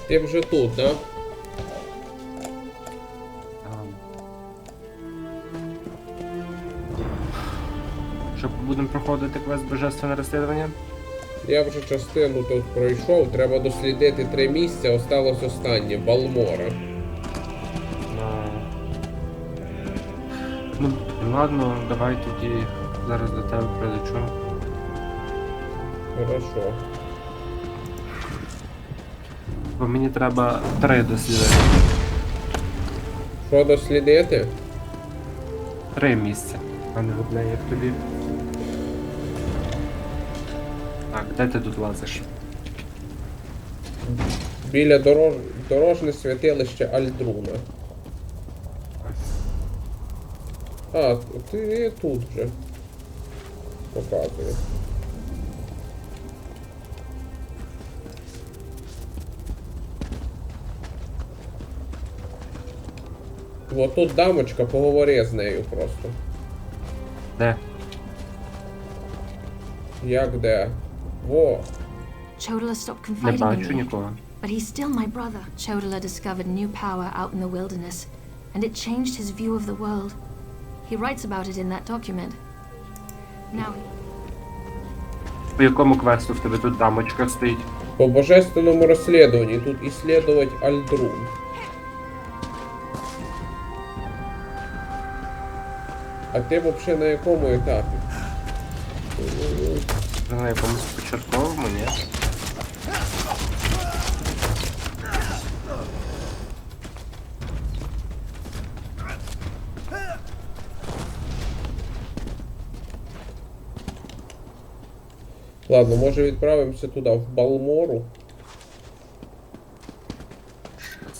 Ти вже тут, да? Що будемо проходити квест Божественне розслідування? Я вже частину тут пройшов, треба дослідити 3 місця, осталось останнє, Балмора. Ну, ладно, давай тоді зараз до тебе прилечу. Хорошо. Бо мені треба 3 дослідити. Що дослідити? 3 місця, а не одне, як тобі. Так, де ти тут лазиш? Біля дорожне святилище Альдруна. А, ти тут вже. Показує. Вот тут дамочка, поговори з нею просто. Де? Як де? Во. Chodala stopped Не confiding бачу in me, нікого. but he's still my brother. Chodala discovered new power out in the wilderness, and it changed his view of the world. He writes about it in that document. Now, По якому квесту в тебе тут дамочка стоїть? По божественному розслідуванні тут ісследовать Альдрун. А ти взагалі на якому етапі? На якомусь початковому, ні? Ладно, може відправимося туди, в Балмору.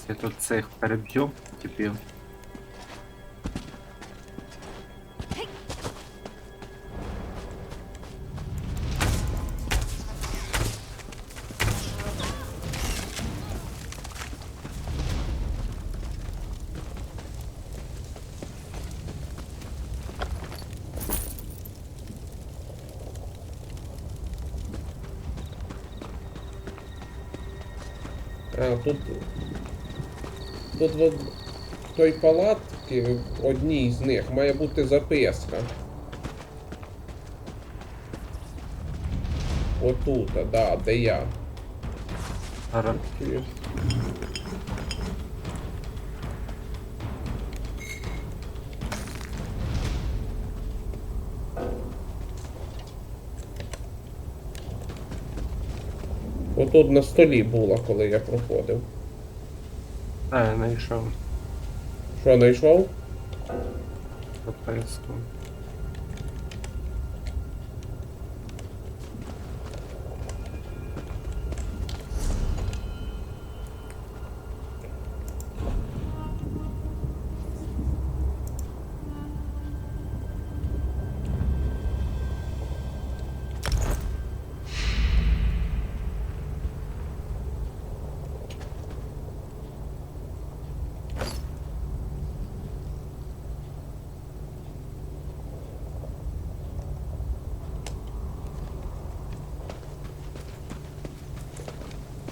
Я тут цих переб'ю, типів. А, тут от в той палатці, в одній з них, має бути записка. Отут, да, де я. Зараз. Отут на столі була, коли я проходив. Я знайшов Що, знайшов? записку.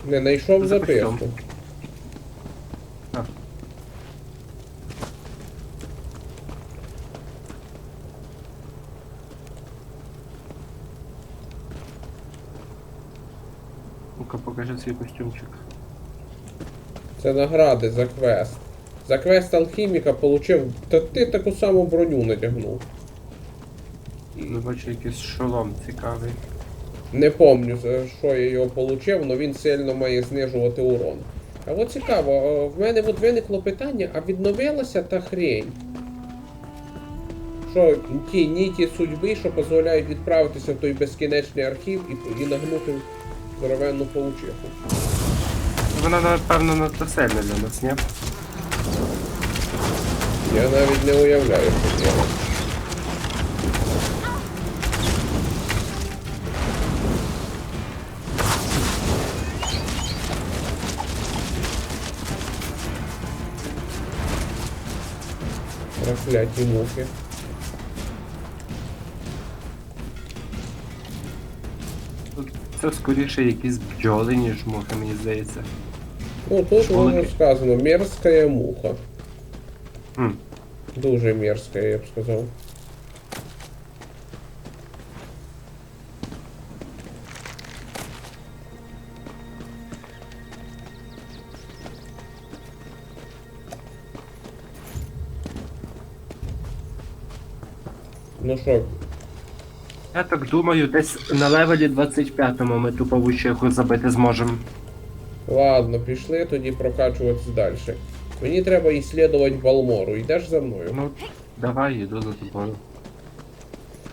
Не знайшов Записав. записку. А. Ну-ка, покажи свій костюмчик. Це награди за квест. За квест алхіміка получив. Та ти таку саму броню надягнув. Ну, бачу, якийсь шолом цікавий. Не помню, за що я його получив, але він сильно має знижувати урон. А от цікаво, в мене от виникло питання, а відновилася та хрень? Що ті ніті судьби, що дозволяють відправитися в той безкінечний архів і нагнути здоровенну паучиху. Вона, напевно, надто сильна для нас, ні? Я навіть не уявляю, що це. Прокляті мухи. Це скоріше якісь бджоли, ніж мухи, мені здається. Ну, тут воно Шмалики. сказано, мерзкая муха. М. Дуже мерзкая, я б сказав. Ну що, Я так думаю, десь на левелі 25-му ми ту павучиху забити зможемо. ладно, пішли тоді прокачуватись далі. Мені треба іслідувати Балмору. Йдеш за мною? Ну, давай, йду за тобою.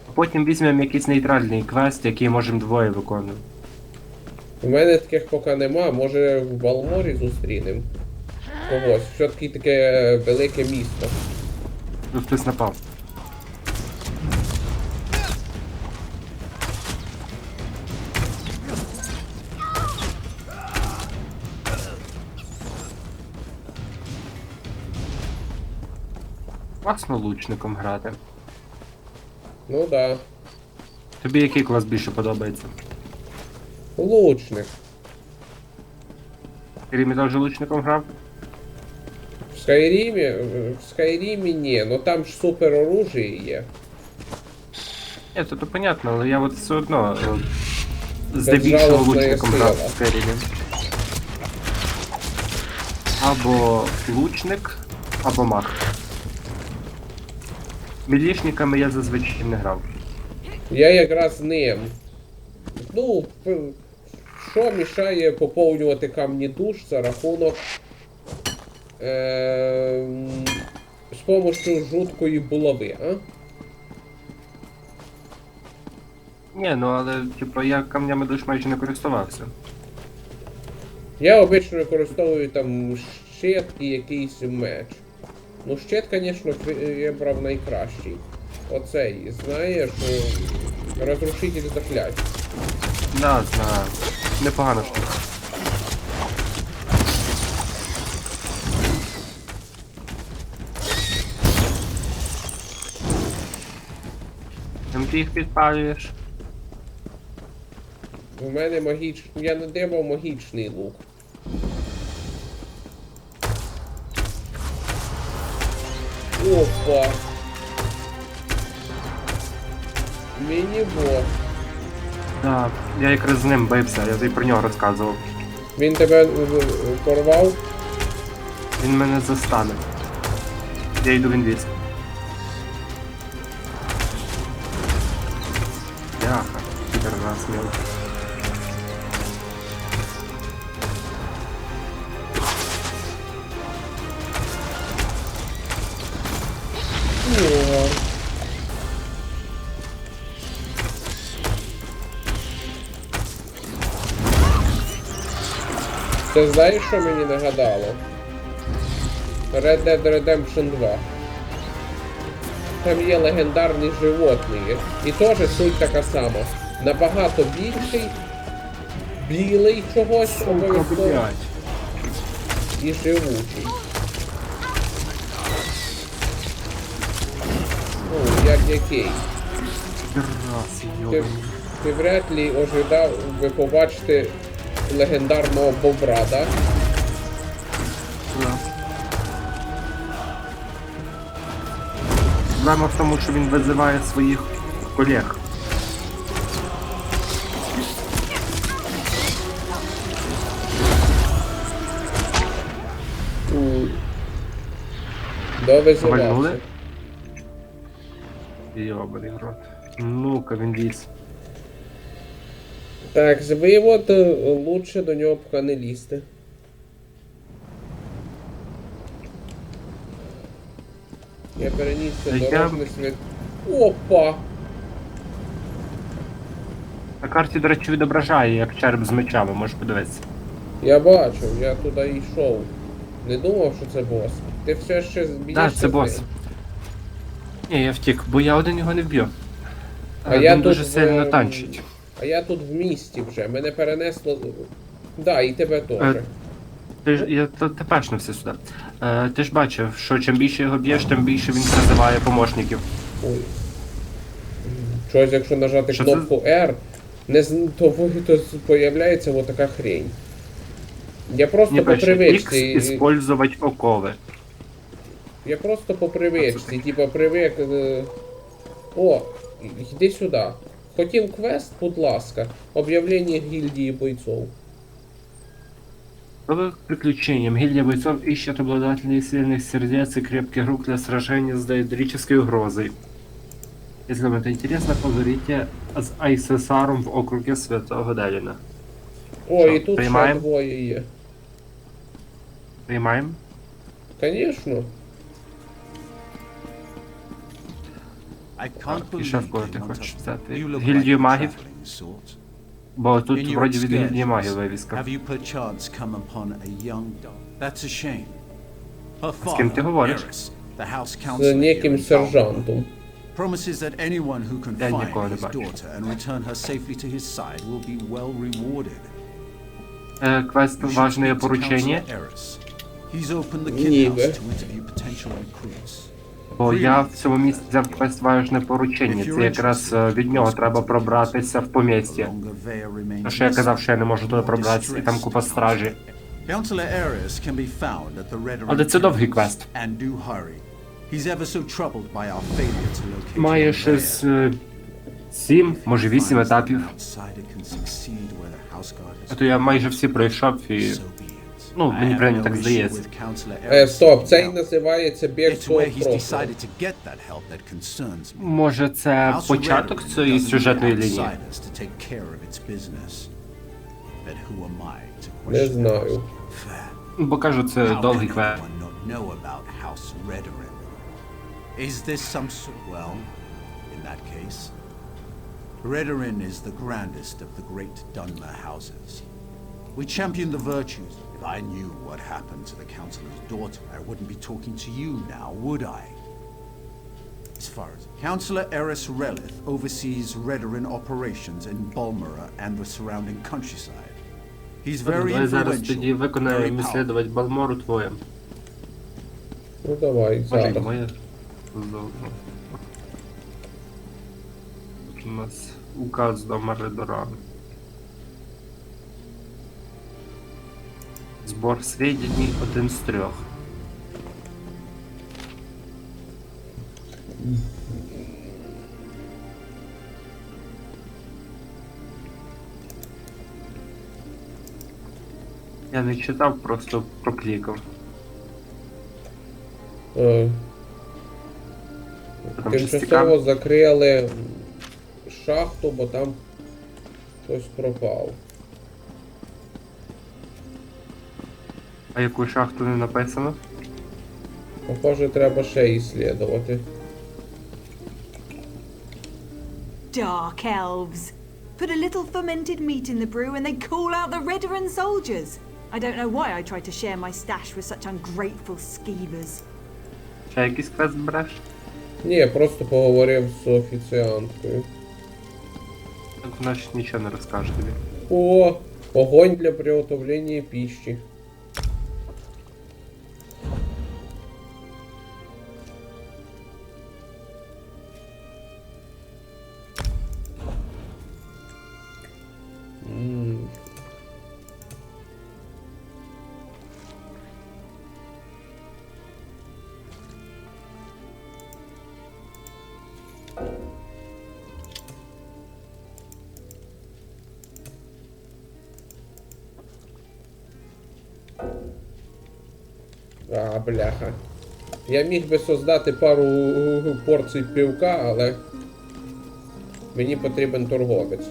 А потім візьмемо якийсь нейтральний квест, який можемо двоє виконувати. У мене таких поки нема, може в Балморі зустрінемо когось. Все-таки таке велике місто. Тут хтось напав. Класно лучником грати. Ну да. Тобі який клас більше подобається? Лучник. Крім теж лучником грав? В Скайрімі ні, ну там ж супер оружие є. Ні, то понятно, але я от все одно Безжалостна здебільшого лучником сила. грав в Скайрімі. Або лучник, або маг. Мілішниками я зазвичай не грав. Я якраз ним. Ну, що мішає поповнювати камні душ за рахунок з помощью жуткої булави, а? Ні, ну але типу я камнями душ майже не користувався. Я обично використовую там щит і якийсь меч. Ну щит, звісно, я брав найкращий. Оцей, знаєш, розрушитель заклять. Да, знаю. Непогана штука. Чим ти їх підпалюєш? У мене магічний. Я надибав магічний лук. Опа. Міні-бос. Да, я якраз з ним бився, я тобі про нього розказував. Він тебе порвав? Він мене застане. Я йду в інвіз. Яха, підер раз мило. О. Ти знаєш, що мені нагадало? Red Dead Redemption 2. Там є легендарні животні. І теж суть така сама. Набагато більший, білий чогось обов'язково і живучий. Ну, як який. Раз, Ти, йобаний. ти вряд ли ожидав би побачити легендарного бобра, да? Да. Проблема в тому, що він визиває своїх колег. Довизивався. Вальнули? Йобаний в рот. Ну-ка, він ліз. Так, з вивод лучше до нього поки не лізти. Я перенісся Я- дорожний світ. Опа! На карті, до речі, відображає, як череп з мечами, можеш подивитися. Я бачив, я туди йшов. Не думав, що це бос. Ти все ще зб'єшся? Так, це з бос. ним? Ні, я втік, бо я один його не вб'ю. А я Він тут дуже сильно танчить. А я тут в місті вже. Мене перенесло. Да, і тебе теж. Ти ж я тепешнувся сюди. Ти ж бачив, що чим більше його б'єш, тим більше він призиває помощників. Ой. Щось, якщо нажати Що це? кнопку R, то появляється отака хрень. Я просто Не по пише X привичці. использовать окови. Я просто по привичці, типа привик. О, йди сюди. Хотів квест, будь ласка. Об'явлення гільдії бойцов. Новых приключениям гильдия бойцов ищет обладателей сильных сердец и крепких рук для сражения с доэдрической угрозой. Если вам это интересно, поговорите с Айсесаром в округе Святого Делина. О, Що, і тут ще приймаємо? двоє є. Приймаємо? Конечно. Так, і ще в кого ти хочеш взяти? Гільдію магів? Бо тут вроді від гільдії магів вивіска. З ким ти говориш? З неким сержантом. Promises that anyone who can Я find нікого не his бачу. daughter and return her safely to his side will be well rewarded. Квест You should важне speak to поручення. Counselor Eris. He's opened the kid Ніби. house to interview potential recruits. Бо я в цьому місці взяв квест важне поручення. Це якраз від нього треба пробратися в помістя. The longer Vea remains А що я казав, missing, що я не можу туди пробратися, і там купа стражі. Counselor Eris can be found at the Red Але це довгий квест. And do hurry. He's ever so troubled by our failure to locate Має him ще there. з 7, може 8 етапів. А то я майже всі пройшов і... Ну, мені принаймні так здається. Стоп, цей називається бігство в прошлое. Може це початок цієї сюжетної лінії? Не знаю. Бо кажу, це довгий квест. Is this some sort? Well, in that case, Redarin is the grandest of the great Dunmer houses. We champion the virtues. If I knew what happened to the Councillor's daughter, I wouldn't be talking to you now, would I? As far as Councillor Eris Relith oversees Redarin operations in Balmora and the surrounding countryside. He's very Давай зараз тоді influential, very виконаємо powerful. ісследувати Балмору твоє. Ну давай, Може і зараз. моє. Тут у нас указ до Маридора. Збор сведений 1 з 3. Я не читав, просто проклікав. Там щось Тимчасово цікаве. закрили шахту, бо там хтось пропав. А яку шахту не написано? Похоже, треба ще іслідувати. Dark elves. Put a little fermented meat in the brew and they call out the Redarin soldiers. I don't know why I tried to share my stash with such ungrateful skeevers. Ще якийсь квест береш? Ні, просто поговорив з офіціанткою. Так вона ж нічого не розкаже тобі. О, огонь для приготовлення пищі. А, бляха. Я міг би создати пару порцій пивка, але мені потрібен торговець.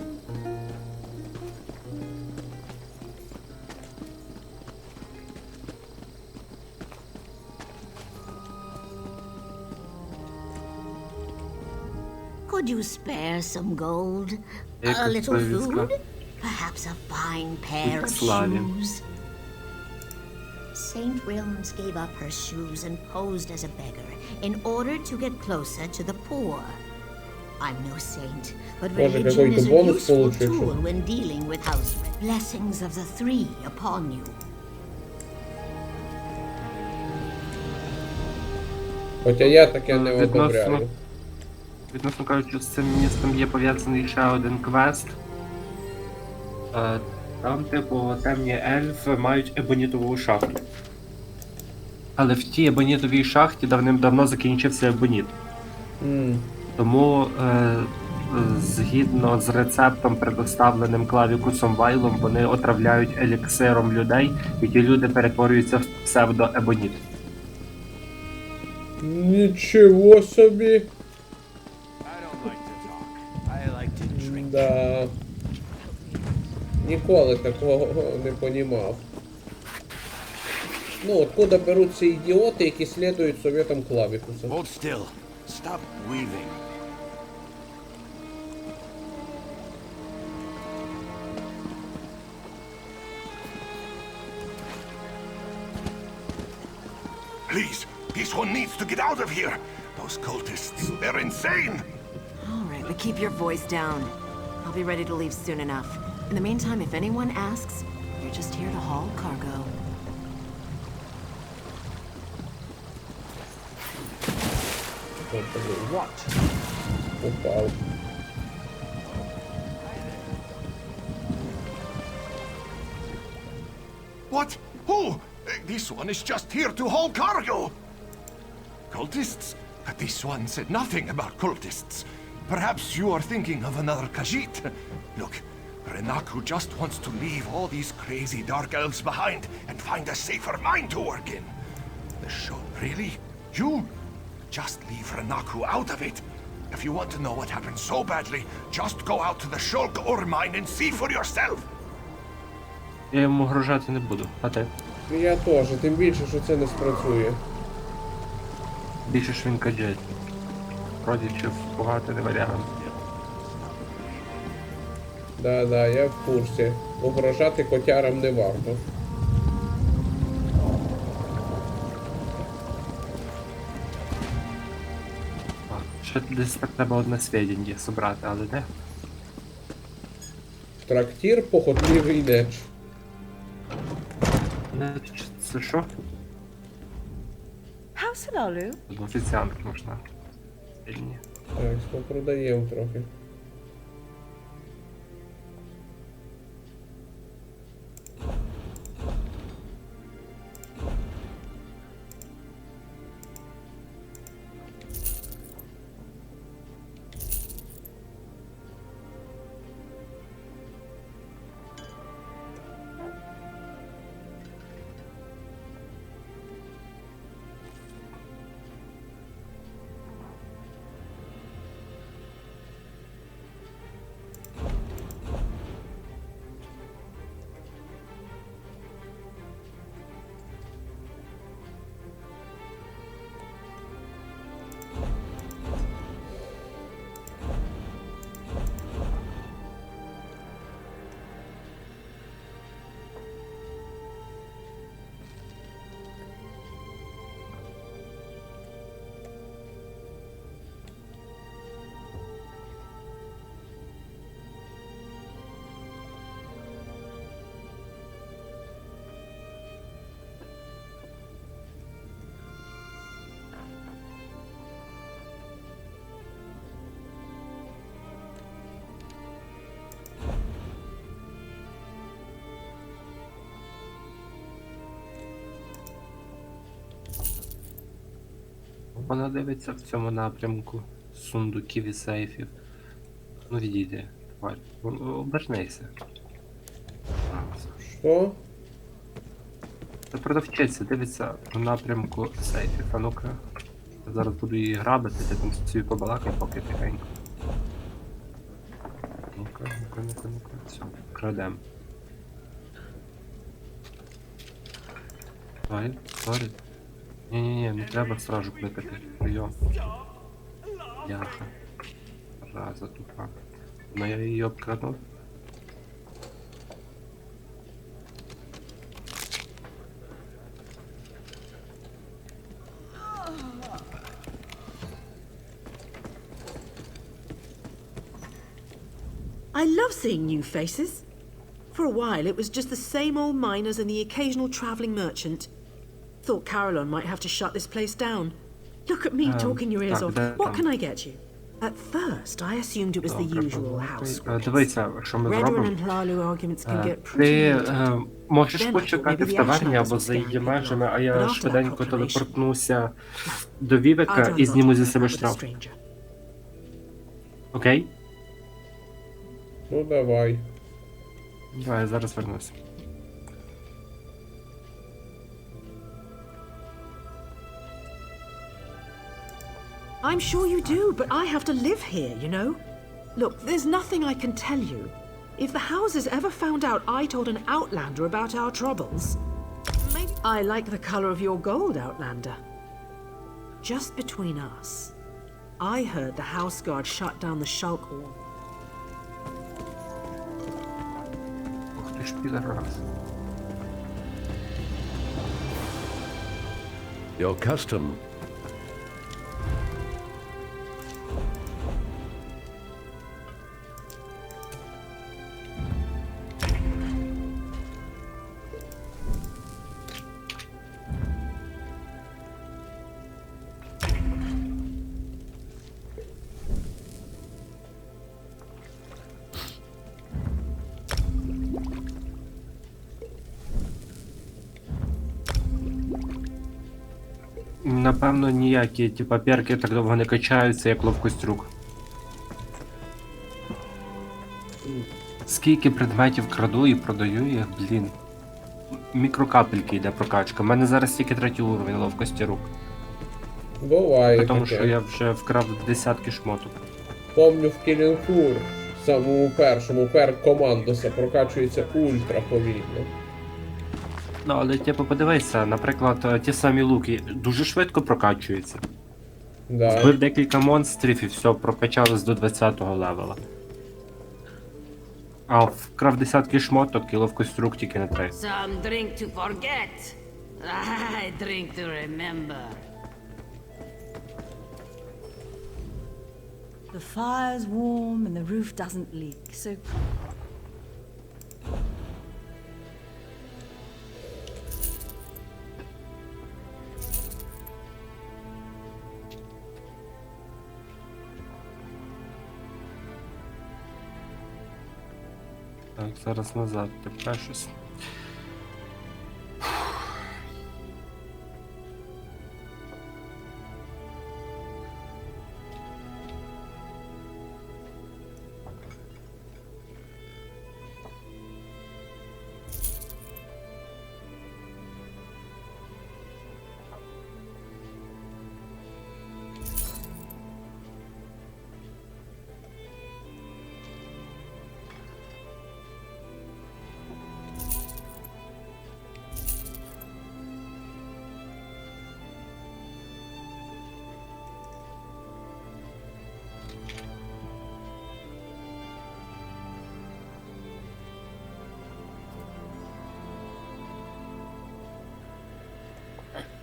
Could you spare some gold? A Якась little вивіска. food? Perhaps a fine pair of Славі. shoes? Saint Realms gave up her shoes and posed as a beggar in order to get closer to the poor. I'm no saint, but Може, religion какой-то is a бонус useful получишь? tool when dealing with house. Blessings of the three upon you. Хоча я таке не одобряю. Відносно кажучи, з цим містом є пов'язаний ще один квест. Там, типу, темні ельфи мають ебонітову шахту. Але в тій ебонітовій шахті давним-давно закінчився ебоніт. Тому, згідно з рецептом, предоставленим Клавікусом Вайлом, вони отравляють еліксиром людей, і ті люди перетворюються в псевдоебоніт. Нічого собі. I don't like to talk. I like to drink. Да. Ніколи такого не понімав. Ну, откуда беруться ідіоти, які слідують советам Клавікуса? Hold still. Stop weaving. Please, this one needs to get out of here. Those cultists, they're insane. All right, but keep your voice down. I'll be ready to leave soon enough. In the meantime, if anyone asks, you're just here to haul cargo. What? Упав. What? Who? This one is just here to haul cargo. Cultists? This one said nothing about cultists. Perhaps you are thinking of another Khajiit. Look, Renaku just wants to leave all these crazy dark elves behind and find a safer mine to work in. The show, really? You? Just leave Renaku out of it. If you want to know what happened so badly, just go out to the Shulk ore mine and see for yourself. Я йому грожати не буду, а ти? Я теж, тим більше, що це не спрацює. Більше ж він каджет. Родичів пугати не варіант. Да, я в курсі. Угрожати котярам не варто. Ще десь так треба одне свідіння зібрати, але де? Трактир, похотливий меч. Не, це що? How's Salalu? В офіціант можна. Свідіння. Так, попродаємо трохи. Вона дивиться в цьому напрямку сундуків і сейфів. Ну відійди, тварь. Обернися. Що? Та продавчиця дивиться в напрямку сейфів. А ну-ка. Я зараз буду її грабити, ти там собі побалакай, поки тихенько. Ну-ка. Все, крадем. Тварь. Ні, не треба стражу кликати. Прийом. Яха. Раза тупа. Но я її обкраду. I love seeing new faces. For a while, it was just the same old miners and the occasional travelling merchant. Thought Carolyn might have to shut this place down. Look at me talking your ears off. What can I get you? At first, I assumed it was the Добре, usual house подумати. Дивися, що ми Redarin зробимо. and Hlalu arguments can get pretty Ти heated. можеш Then I thought почекати maybe в the таверні Outlanders або were за scaring її people межами, off. а But я after that швиденько proclamation, телепортнуся до I'd Вівека rather і not зніму зі talk себе about it with a штраф. stranger. Окей? Ну давай. Давай, я зараз вернуся. I'm sure you do, but I have to live here, you know? Look, there's nothing I can tell you. If the houses ever found out I told an Outlander about our troubles... Maybe... I like the color of your gold, Outlander. Just between us, I heard the house guard shut down the Shulk Hall. Ух ти ж підарас. Your custom. Напевно, ніякі ті папірки так довго не качаються, як ловкость рук. Скільки предметів краду і продаю їх, блін. Мікрокапельки йде прокачка. У мене зараз тільки 3-й уровень ловкості рук. Буває Тому таке. що я вже вкрав десятки шмоток. Помню в Кілінфур, в самому першому, командоса прокачується ультра повільно. Ну, але типу подивися, наприклад, ті самі луки дуже швидко прокачуються. Да. Вбив декілька монстрів і все, прокачались до 20-го левела. А вкрав десятки шмоток і ловкость рук тільки на 3. Some drink to forget. I drink to remember. The fire's warm and the roof doesn't leak, so... Так, зараз назад тепер щось.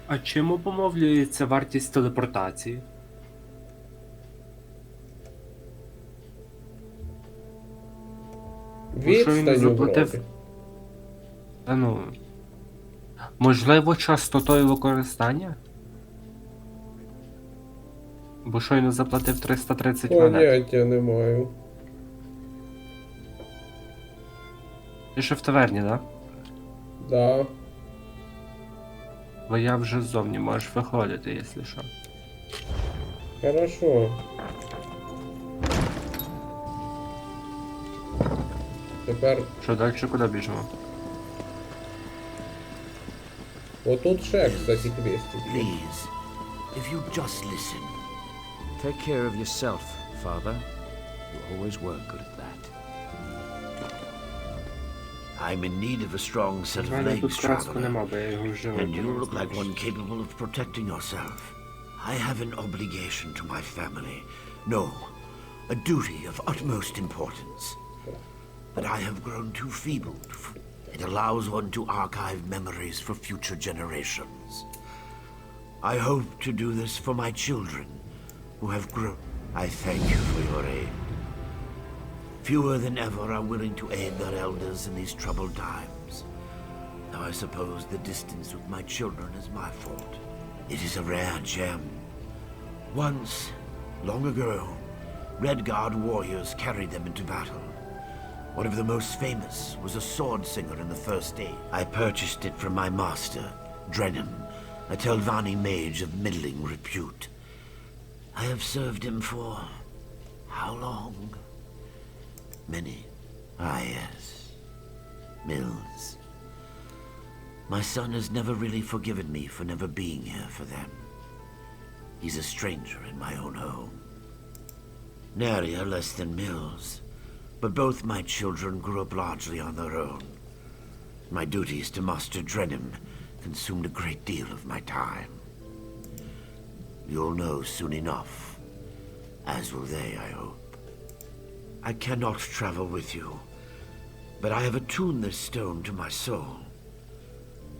А чим обумовлюється вартість телепортації? Відстаню вроді. Та ну. Можливо, частотою використання? Бо щойно заплатив 330 монет. Поняття не маю. Ти ще в таверні, так? Да. Бо я вже ззовні, можеш виходити, якщо що. Хорошо. Тепер Що далі, куди біжимо? отут ще, кстати, квестик. Please, if you just listen. Take care of yourself, Father. You always were good at that. I'm in need of a strong set У of мене тут legs, краску traveler. нема, бо я його вже And you виконав, look like знаєш. one capable of protecting yourself. I have an obligation to my family. No, a duty of utmost importance. But I have grown too feeble. It allows one to archive memories for future generations. I hope to do this for my children, who have grown. I thank you for your aid. Fewer than ever are willing to aid their elders in these troubled times. Now I suppose the distance with my children is my fault. It is a rare gem. Once, long ago, Red Guard warriors carried them into battle. One of the most famous was a sword singer in the First Age. I purchased it from my master, Drenham, a Telvanni mage of middling repute. I have served him for... how long? Many. Ah, yes. Mills. My son has never really forgiven me for never being here for them. He's a stranger in my own home. Nary are less than Mills, but both my children grew up largely on their own. My duties to Master Drenham consumed a great deal of my time. You'll know soon enough, as will they, I hope. I cannot travel with you, but I have attuned this stone to my soul.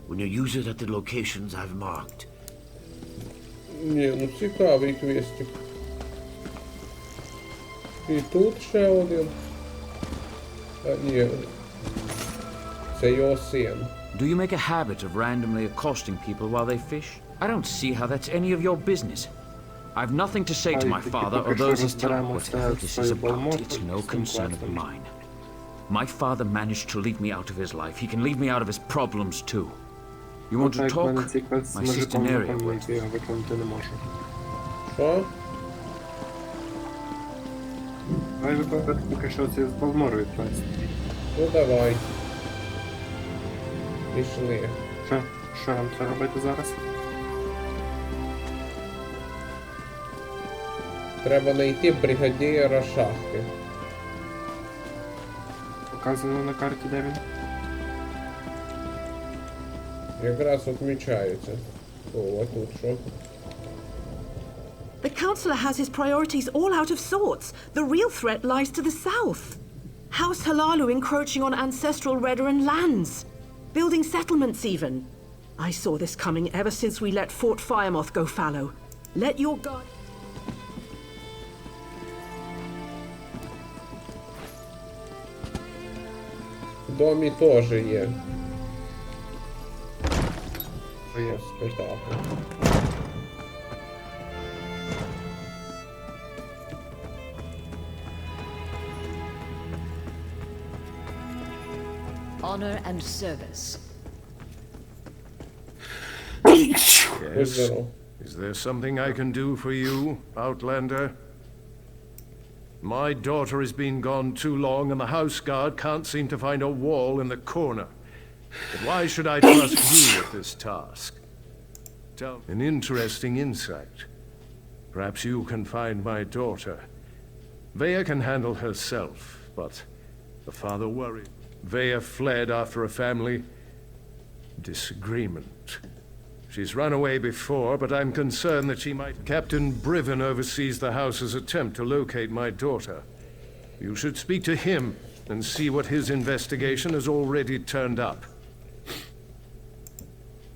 When you use it at the locations I've marked. Ні, ну цікавий квестик. І тут ще один. А, ні. Це його син. Do you make a habit of randomly accosting people while they fish? I don't see how that's any of your business. I've nothing to say to my father or those he's telling. Whatever this is about, it's no concern of mine. My father managed to leave me out of his life. He can leave me out of his problems too. You want to talk? My sister Neria will. Що? Давай виконати поки що це з Балморою квест. Ну давай. Пішли. Що нам треба робити зараз? Треба знайти бригадіра шахти. Показано на карті, де він? Якраз відмічається. О, а тут що? The Councillor has his priorities all out of sorts. The real threat lies to the south. House Halalu encroaching on ancestral Redaran lands. Building settlements even. I saw this coming ever since we let Fort Firemoth go fallow. Let your guard... В домі теж є. Що спитати. Honor and service. Yes. Здорово. Is there something I can do for you, Outlander? My daughter has been gone too long, and the house guard can't seem to find a wall in the corner. But why should I trust you with this task? Tell an interesting insight. Perhaps you can find my daughter. Vea can handle herself, but the father worried. Vea fled after a family disagreement. She's run away before, but I'm concerned that she might... Captain Briven oversees the house's attempt to locate my daughter. You should speak to him and see what his investigation has already turned up.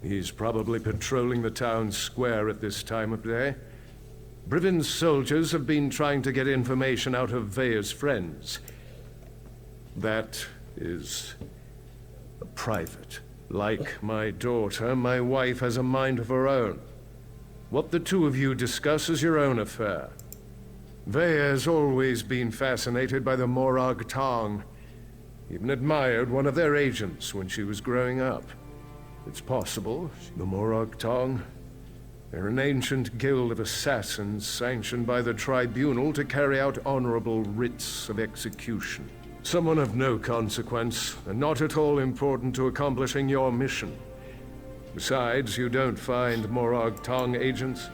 He's probably patrolling the town square at this time of day. Briven's soldiers have been trying to get information out of Vea's friends. That is private. Like my daughter, my wife has a mind of her own. What the two of you discuss is your own affair. Vea has always been fascinated by the Morag Tong. Even admired one of their agents when she was growing up. It's possible, the Morag Tong. They're an ancient guild of assassins sanctioned by the tribunal to carry out honorable writs of execution. Someone of no consequence, and not at all important to accomplishing your mission. Besides, you don't find Morag Tong agents.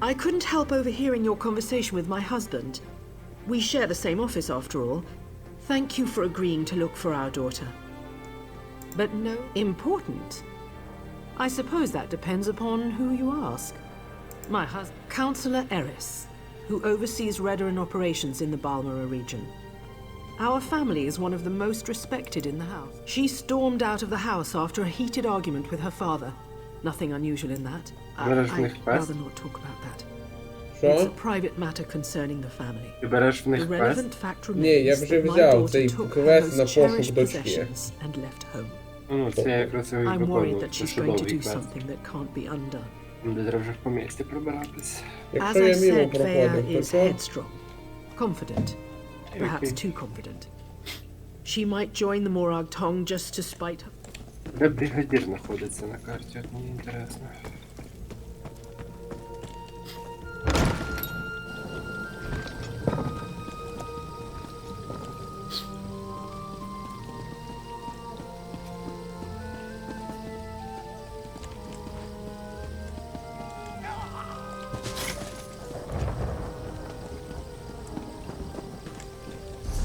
I couldn't help overhearing your conversation with my husband. We share the same office after all. Thank you for agreeing to look for our daughter. But no, important. I suppose that depends upon who you ask. My husband, Councillor Eris, who oversees Redaran operations in the Balmora region. Our family is one of the most respected in the house. She stormed out of the house after a heated argument with her father. Nothing unusual in that. I'd rather not talk about that. It's a private matter concerning the family. Ти береш в The них квест? relevant fact Ні, я remains вже that my взяв daughter цей took her квест на most пошук cherished дочки. possessions and left home. Ну, це я якраз і I'm worried виконував. that Це she's чудовий going to do квест. something that can't be undone. Де треба вже по місті прибиратись. As Якщо I я мимо said, Vea проходив, то is що? headstrong, confident, perhaps Okay. too confident. She might join the Morag Tong just to spite her. Де бригадір знаходиться на карті? От мені інтересно.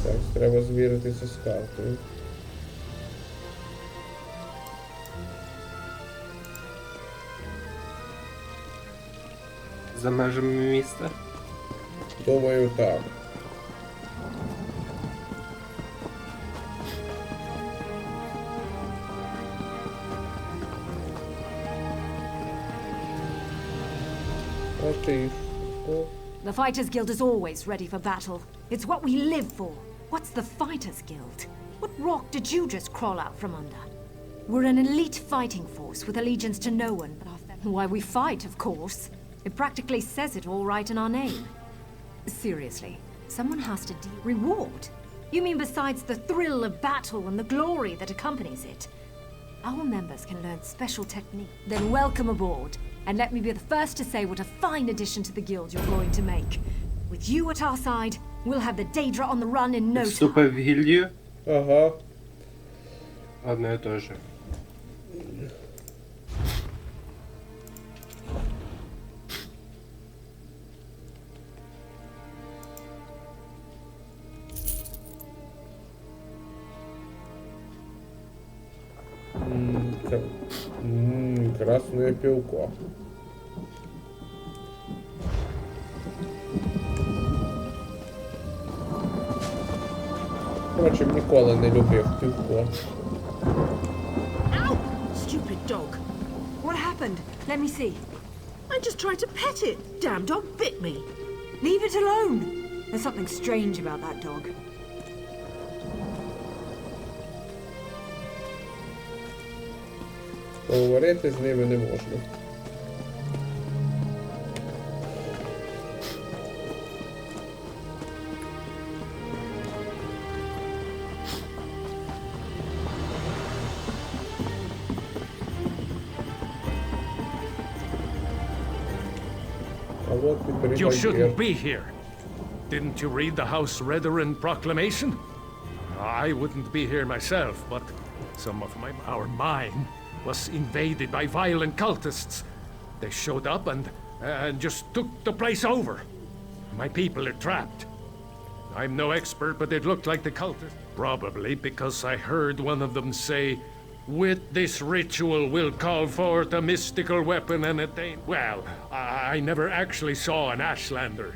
Так, треба звіритися з картою. За межами міста. Думаю, так. А ти що? The Fighters Guild is always ready for battle. It's what we live for. What's the Fighters Guild? What rock did you just crawl out from under? We're an elite fighting force with allegiance to no one but our why we fight, of course. It practically says it all right in our name. Seriously, someone has to deal. Reward? You mean besides the thrill of battle and the glory that accompanies it? Our members can learn special technique. Then welcome aboard. And let me be the first to say what a fine addition to the guild you're going to make. With you at our side, we'll have the Daedra on the run in no time. Вступив в гільдію? Ага. Одно і те же. Красное пивко. Впрочем, ніколи не любив пивко. Ow! Stupid dog. What happened? Let me see. I just tried to pet it. Damn dog bit me. Leave it alone. There's something strange about that dog. Поговорити з ними не можна. А вот і You бригадір. shouldn't be here. Didn't you read the House Redarin proclamation? I wouldn't be here myself, but some of our mine was invaded by violent cultists. They showed up and just took the place over. My people are trapped. I'm no expert, but it looked like the cultists. Probably because I heard one of them say, "With this ritual, we'll call forth a mystical weapon and attain." Well, I never actually saw an Ashlander,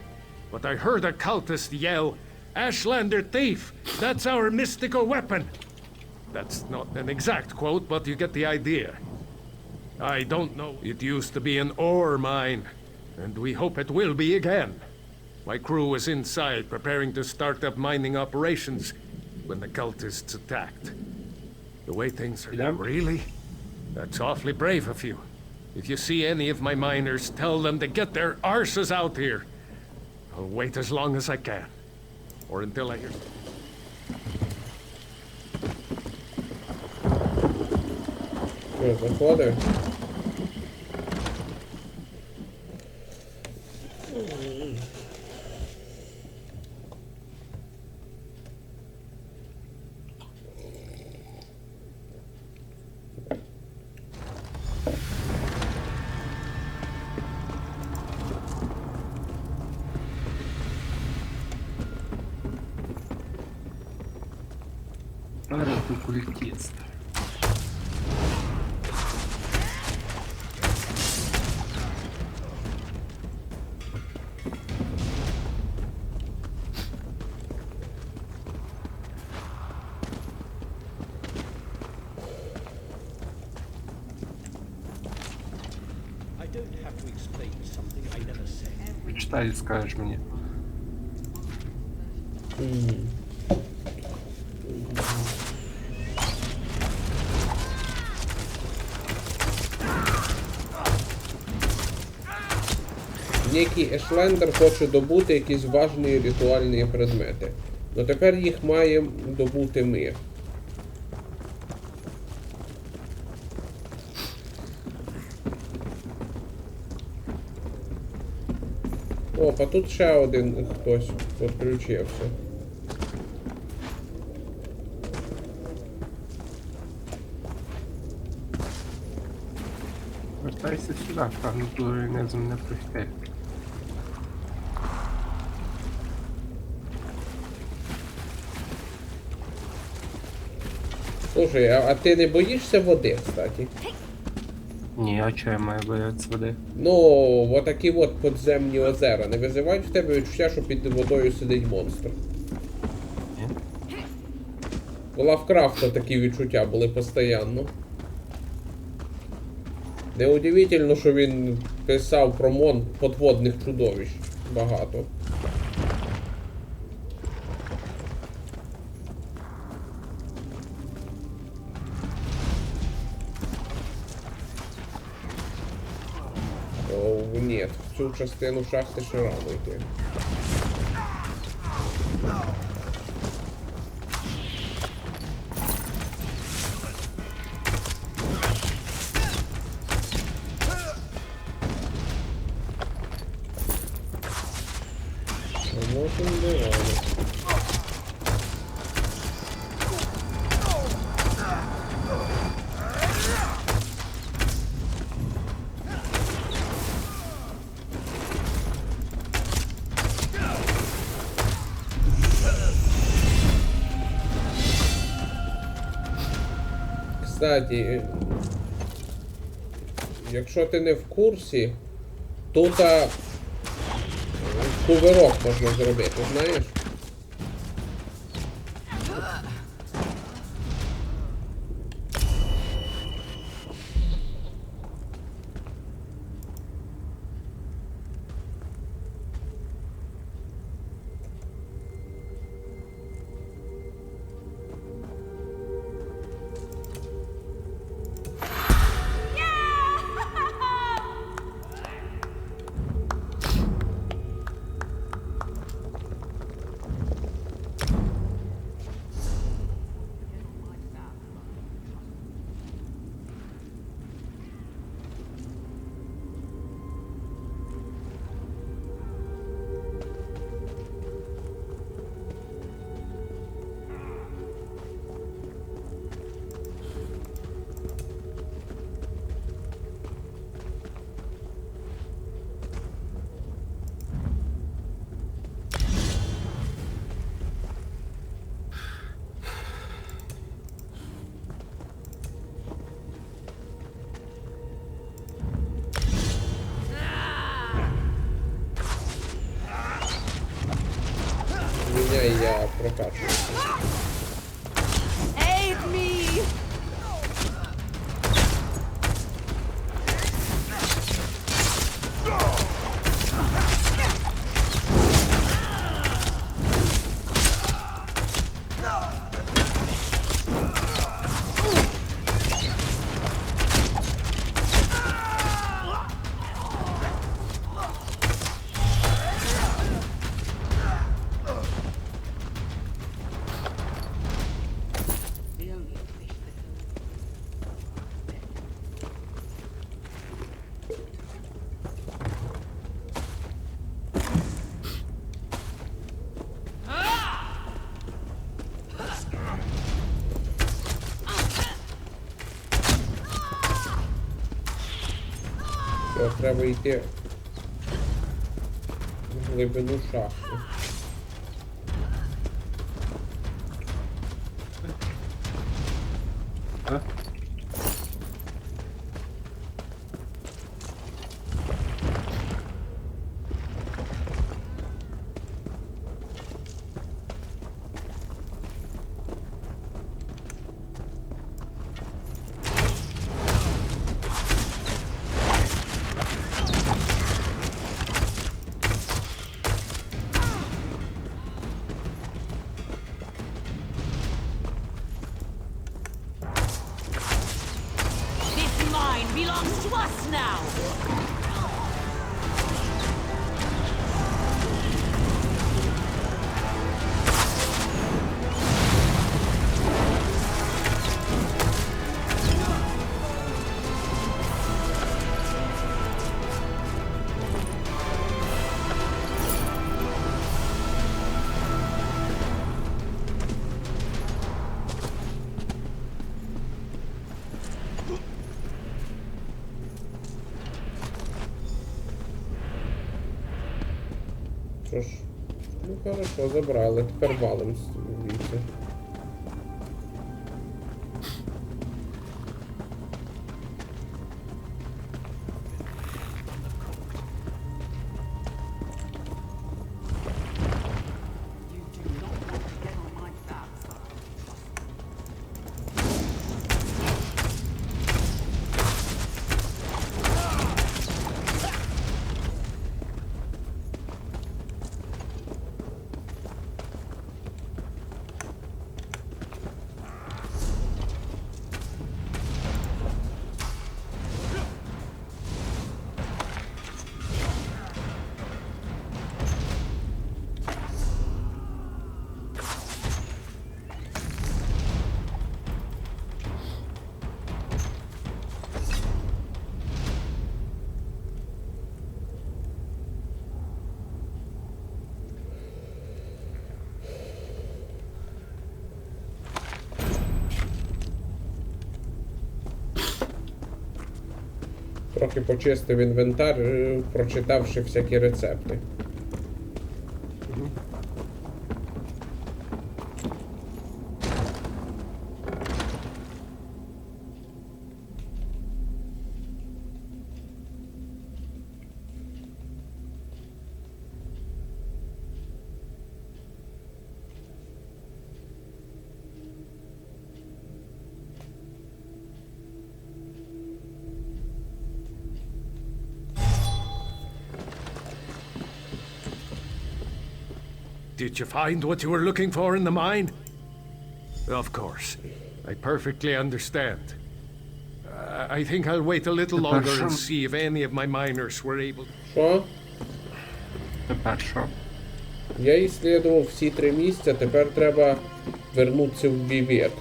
but I heard a cultist yell, "Ashlander thief! That's our mystical weapon!" That's not an exact quote, but you get the idea. I don't know. It used to be an ore mine, and we hope it will be again. My crew was inside preparing to start up mining operations when the cultists attacked. The way things are really? That's awfully brave of you. If you see any of my miners, tell them to get their arses out here. I'll wait as long as I can. Or until I hear... Що, заходив? Культист. I don't have Почитай і скажеш мені. Некий Ешлендер хоче добути якісь важні ритуальні предмети. Но тепер їх маємо добути ми. Опа, тут ще один хтось підключився. Вертайся сюди, певно, туринизм не пройти. Слушай, а ти не боїшся води, кстати? Ні, а чого я маю боятися води? Ну, отакі от подземні озера. Не визивають в тебе відчуття, що під водою сидить монстр? Ні. У Лавкрафта такі відчуття були постійно. Неудивительно, що він писав про подводних чудовищ багато. О, ні, в цю частину шахти ще рано йти. Можемо дивати. Кстати, якщо ти не в курсі, тут кувирок можна зробити, знаєш? Я прокачуюся. Aid me! Треба йти в глибину шахти. Що ж, ну хорошо, забрали. Тепер валим звідси. Трохи почистив інвентар, прочитавши всякі рецепти. Did you find what you were looking for in the mine? Of course. I perfectly understand. I think I'll wait a little longer and see if any of my miners were able... Що? Тепер що? Я ісследував всі 3 місця, тепер треба вернутися в Вівет.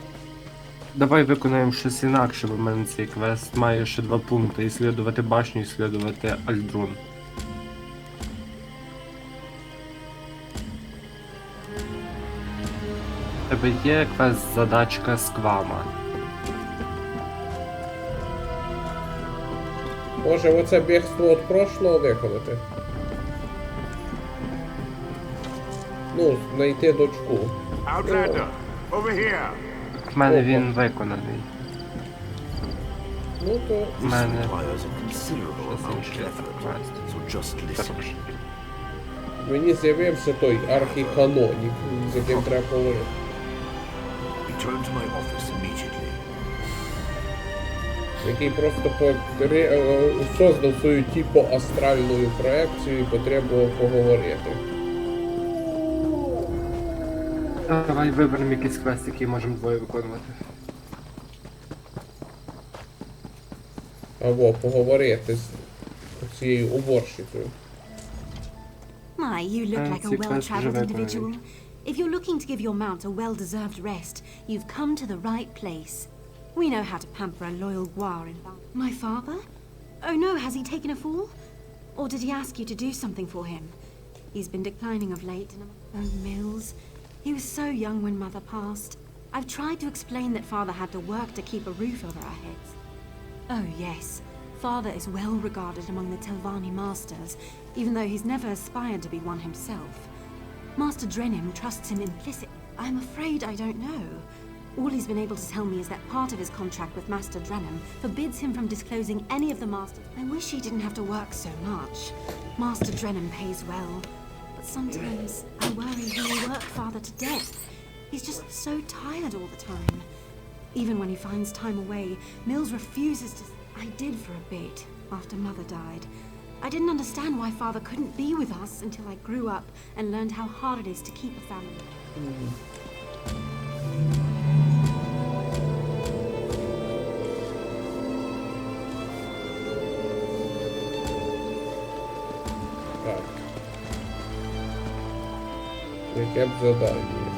Давай виконаємо щось інакше, бо в мене цей квест має ще 2 пункти. Іслідувати башню, іслідувати Альдрун. У тебе є квест-задачка Сквама. Може оце бігство від прошлого виконати? Ну, знайти дочку. Outlander, over here. В мене він виконаний. Ну то... В мене... Мені з'явився той архіканонік, з яким треба поговорити. Який просто создав свою типу астральну проекцію і потребував поговорити. Давай виберемо якийсь квест, який можемо двоє виконувати. Або поговорити з цією уборщицею. My, you look like a well-traveled individual. If you're looking to give your mount a well-deserved rest, you've come to the right place. We know how to pamper a loyal guar in... My father? Oh no, has he taken a fall? Or did he ask you to do something for him? He's been declining of late. Oh, Mills. He was so young when Mother passed. I've tried to explain that Father had to work to keep a roof over our heads. Oh, yes. Father is well regarded among the Telvanni masters, even though he's never aspired to be one himself. Master Drenim trusts him implicitly. I'm afraid I don't know. All he's been able to tell me is that part of his contract with Master Drenim forbids him from disclosing any of the masters. I wish he didn't have to work so much. Master Drenim pays well, but sometimes I worry he will work Father to death. He's just so tired all the time. Even when he finds time away, Mills refuses to... I did for a bit, after Mother died. I didn't understand why Father couldn't be with us until I grew up and learned how hard it is to keep a family. Так. Яке б задание?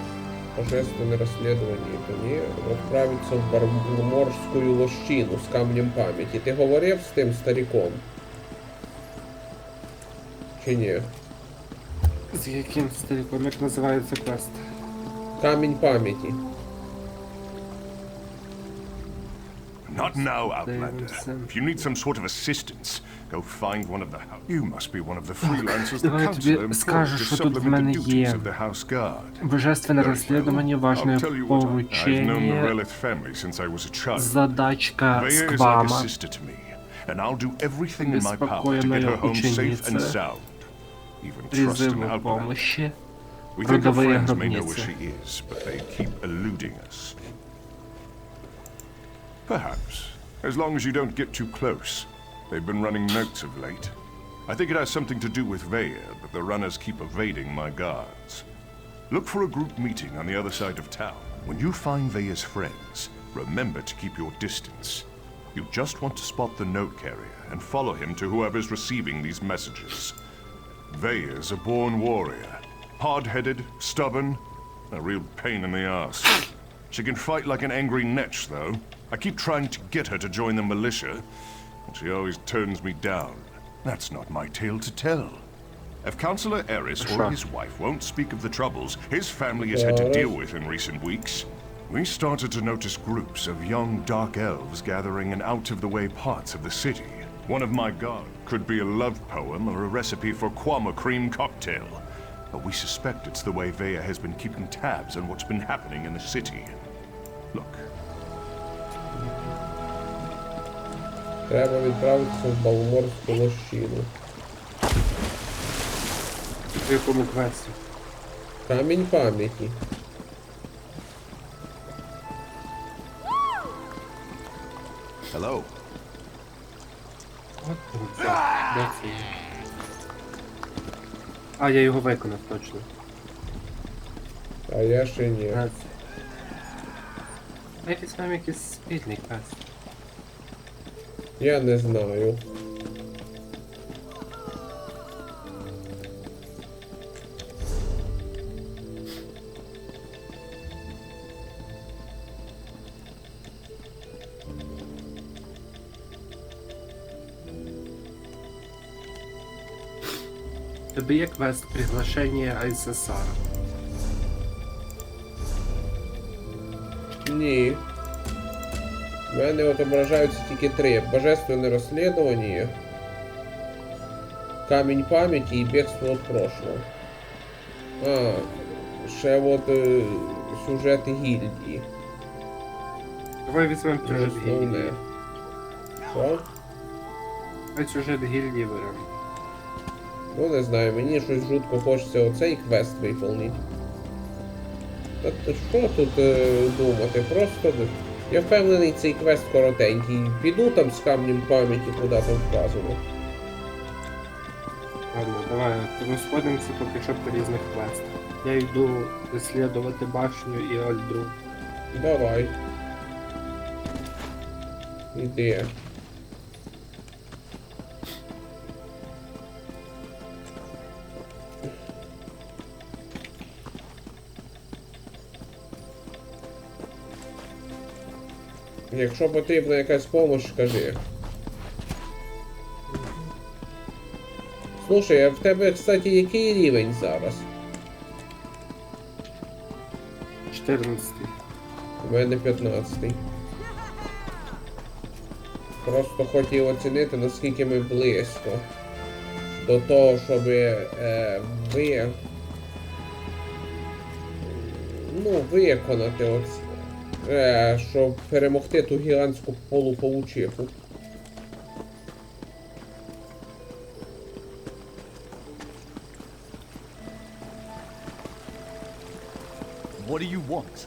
Божественное расследование, то не отправиться в Барморскую лощину с камнем памяти. Ти говорив з тим стариком? Чи ні? З яким стариком? Як називається квест? Камінь пам'яті. Not now, Outlander. If you need some sort of assistance, Go find one of the house. You must be one of the freelancers the Давай я council тобі employed скажу, to що тут в supplement мене the duties є. of the house guard. Божественне розслідування, важне I'll tell you what, I've known the поручення, Relith family since I was a child. задачка Vaya is like a сквама, sister to me, and I'll do everything in my power to get беспокойная her home safe and ученица, sound. Even trust an призывы outlander. помощи, We think our родовые friends may know where гробницы. she is, but they keep eluding us. Perhaps, as long as you don't get too close. They've been running notes of late. I think it has something to do with Vaya, but the runners keep evading my guards. Look for a group meeting on the other side of town. When you find Vaya's friends, remember to keep your distance. You just want to spot the note carrier and follow him to whoever's receiving these messages. Vaya's a born warrior. Hard-headed, stubborn, a real pain in the ass. She can fight like an angry netch, though. I keep trying to get her to join the militia, and she always turns me down. That's not my tale to tell. If Councillor Eris or his wife won't speak of the troubles his family has had to deal with in recent weeks, we started to notice groups of young dark elves gathering in out-of-the-way parts of the city. One of my god could be a love poem or a recipe for Kwama cream cocktail. But we suspect it's the way Vaya has been keeping tabs on what's been happening in the city. Look. Треба відправитися в Балморську лощину. В якому квесті? Камінь пам'яті. Hello. От це. Де це є? А, я його виконав точно. А я ще ні. А якийсь там якийсь спільний квест. Я не знаю. Тобі є квест приглашення Айсесара. Ні. В мене отображаються тільки три. Божественне розслідування, камінь пам'яті і бігство від прошлого. А, ще от сюжети гільдії. Давай візьмемо сюжет гільдії. Що? Давай сюжет гільдії беремо. Ну не знаю, мені щось жутко хочеться оцей квест виповнити. Та що тут думати? Просто я впевнений, цей квест коротенький. Піду там з камнем пам'яті, куди там вказано. Ладно, давай розходимося поки що по різних квестах. Я йду дослідувати башню і Альдру. Давай. Іди. Якщо потрібна якась допомога, кажи. Слушай, а в тебе, кстати, який рівень зараз? 14. У мене 15. Просто хотів оцінити, наскільки ми близько до того, щоб виконати щоб перемогти ту гігантську полупаучиху. What do you want?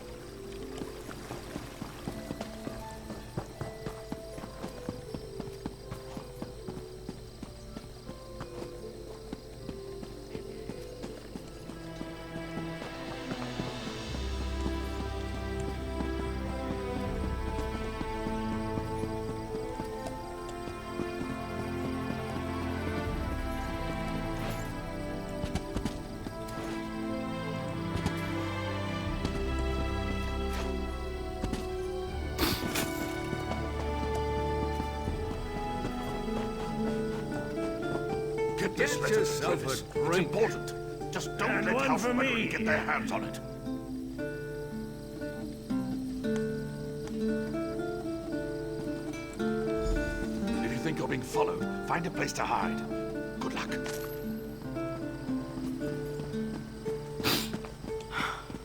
Get this letter to Clovis. It's important. Just don't let House Weathering get their hands on it. If you think you're being followed, find a place to hide. Good luck.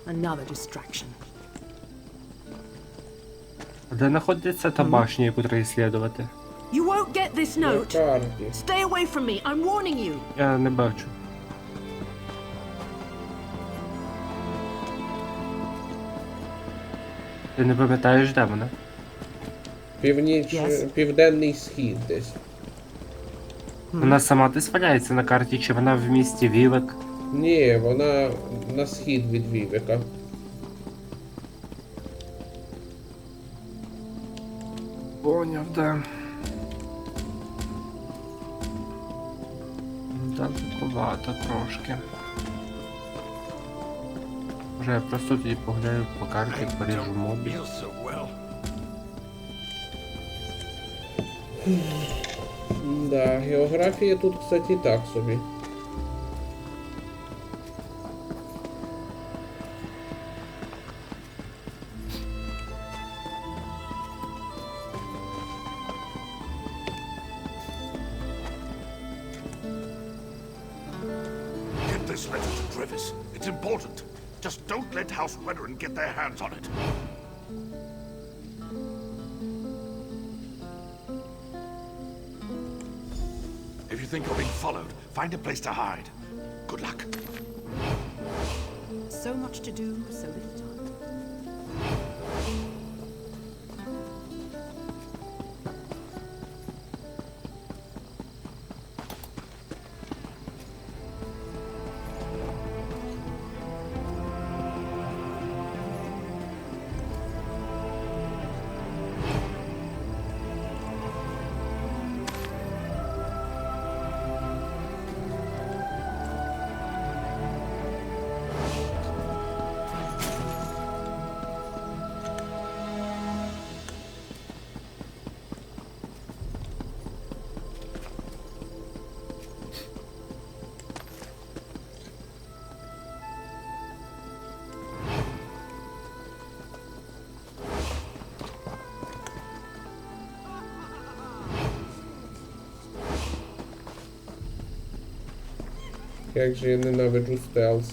Another distraction. Де знаходиться та башня, яку треба ісследувати? You won't get this note. Stay away from me. I'm warning you. Я не бачу. Ти не пам'ятаєш, де вона? Південний схід десь. Вона сама десь валяється на карті, чи вона в місті Вівек? Ні, вона на схід від Вівека. Поняв, да. Далековато трошки. Може я просто тоді погляю по карті, поріжу мобі. Да, географія тут, кстати, так собі. Get this letter to Trevis. It's important. Just don't let House Redoran get their hands on it. If you think you're being followed, find a place to hide. Good luck. So much to do, so little time. Як же я ненавиджу стелс.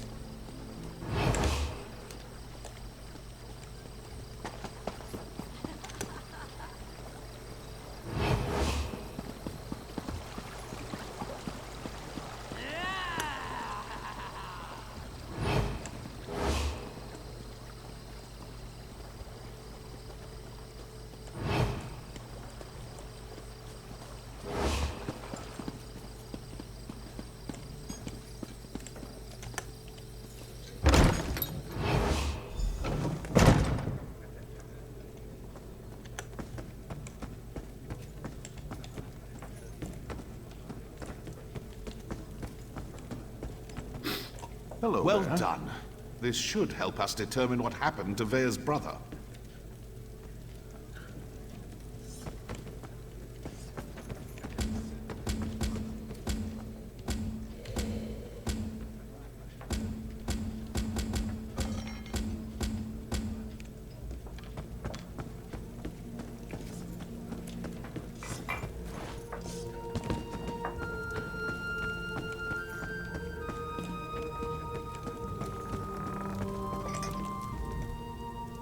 Hello. Well done. This should help us determine what happened to Vea's brother.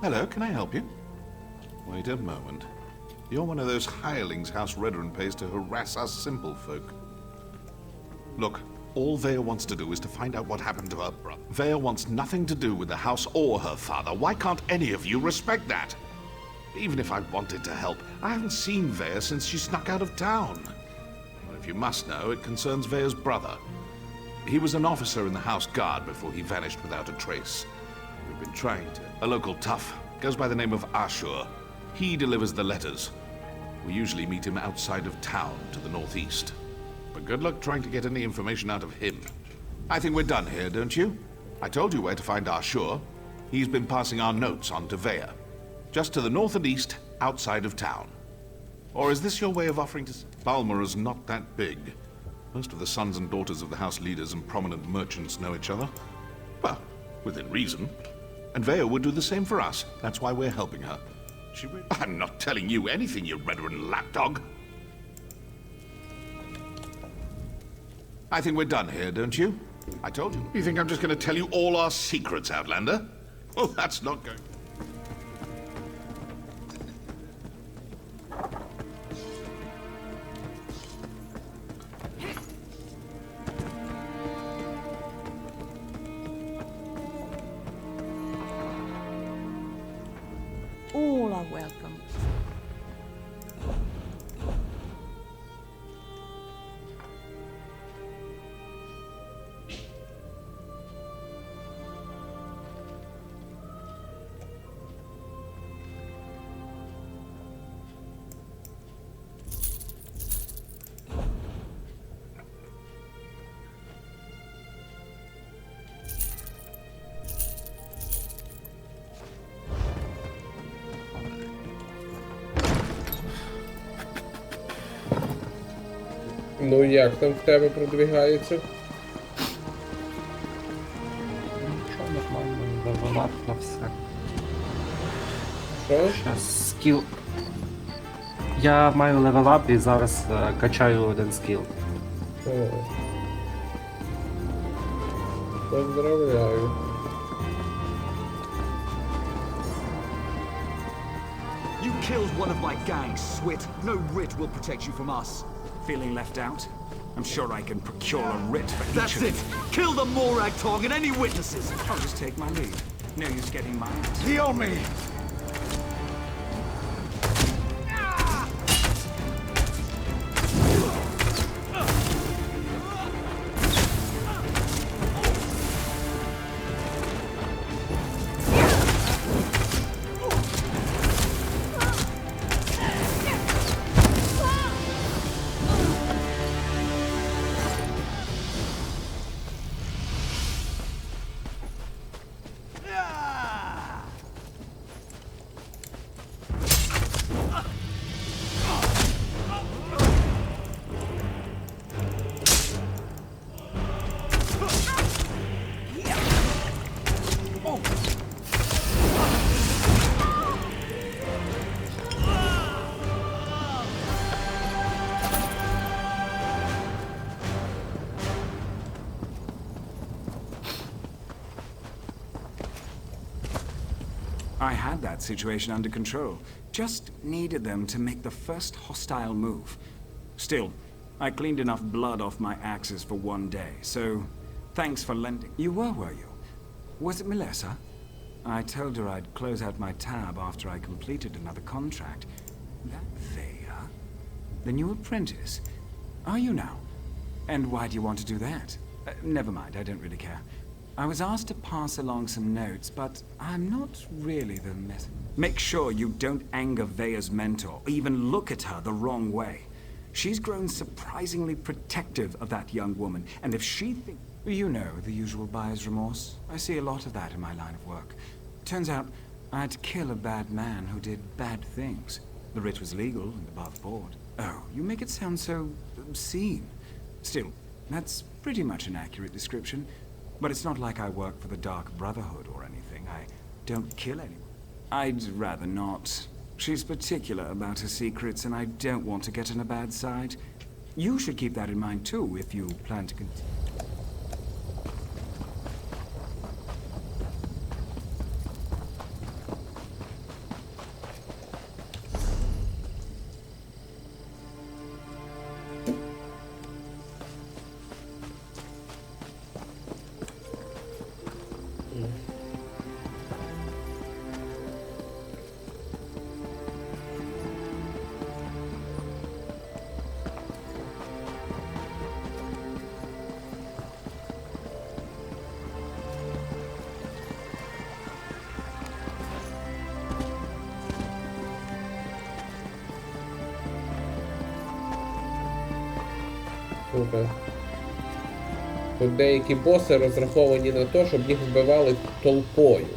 Hello, can I help you? Wait a moment. You're one of those hirelings House Redoran pays to harass us simple folk. Look, all Vea wants to do is to find out what happened to her brother. Vea wants nothing to do with the house or her father. Why can't any of you respect that? Even if I wanted to help, I haven't seen Vea since she snuck out of town. Well, if you must know, it concerns Vea's brother. He was an officer in the House Guard before he vanished without a trace. We've been trying to... A local tough. Goes by the name of Ashur. He delivers the letters. We usually meet him outside of town to the northeast. But good luck trying to get any information out of him. I think we're done here, don't you? I told you where to find Ashur. He's been passing our notes on to Vea. Just to the north and east, outside of town. Or is this your way of offering to... Balmora's not that big. Most of the sons and daughters of the house leaders and prominent merchants know each other. Well, within reason. And Vea would do the same for us. That's why we're helping her. I'm not telling you anything, you Redoran lapdog. I think we're done here, don't you? I told you. You think I'm just going to tell you all our secrets, Outlander? Oh, that's not going... All are welcome. Ну як там в тебе продвигається? Нічого, нормально, левелап на все. Що? Щас скіл. Я маю левелап і зараз качаю один скіл. О. Поздравляю. You killed one of my gang, Swit. No writ will protect you from us. Feeling left out? I'm sure I can procure a writ for each That's of it! Kill the Morag Tog and any witnesses! I'll just take my leave. No use getting mine. Heal me! I had that situation under control. Just needed them to make the first hostile move. Still, I cleaned enough blood off my axes for one day, so thanks for lending. You were you? Was it Melissa? I told her I'd close out my tab after I completed another contract. That Vea? The new apprentice? Are you now? And why do you want to do that? Never mind, I don't really care. I was asked to pass along some notes, but I'm not really the messenger. Make sure you don't anger Vea's mentor, or even look at her the wrong way. She's grown surprisingly protective of that young woman, and if she thinks... You know, the usual buyer's remorse. I see a lot of that in my line of work. Turns out, I had to kill a bad man who did bad things. The writ was legal and above board. Oh, you make it sound so obscene. Still, that's pretty much an accurate description. But it's not like I work for the Dark Brotherhood or anything. I don't kill anyone. I'd rather not. She's particular about her secrets, and I don't want to get on a bad side. You should keep that in mind too, if you plan to continue. Слухай. Тут деякі боси розраховані на те, щоб їх вбивали толпою.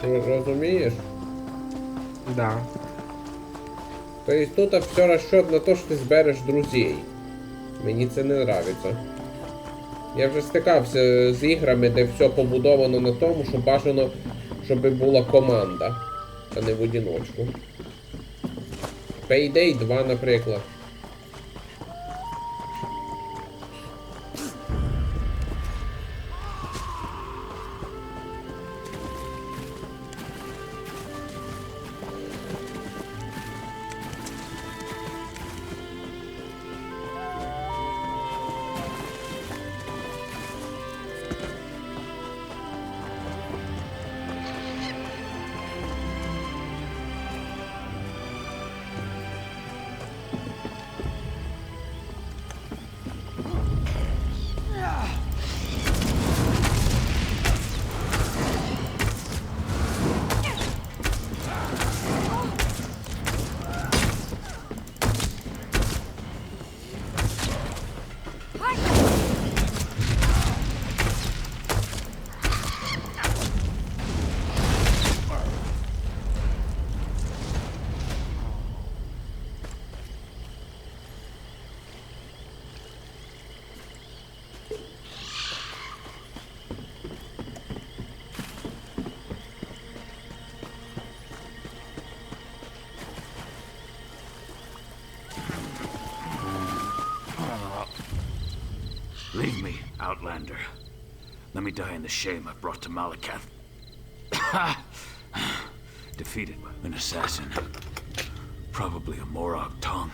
Розумієш? Да. Тобто тут все розчет на те, що ти збереш друзей. Мені це не нравиться. Я вже стикався з іграми, де все побудовано на тому, що бажано, щоб була команда, а не в одиночку. Payday 2, наприклад. Leave me, Outlander. Let me die in the shame I've brought to Malakath. Defeated by an assassin. Probably a Morag tongue.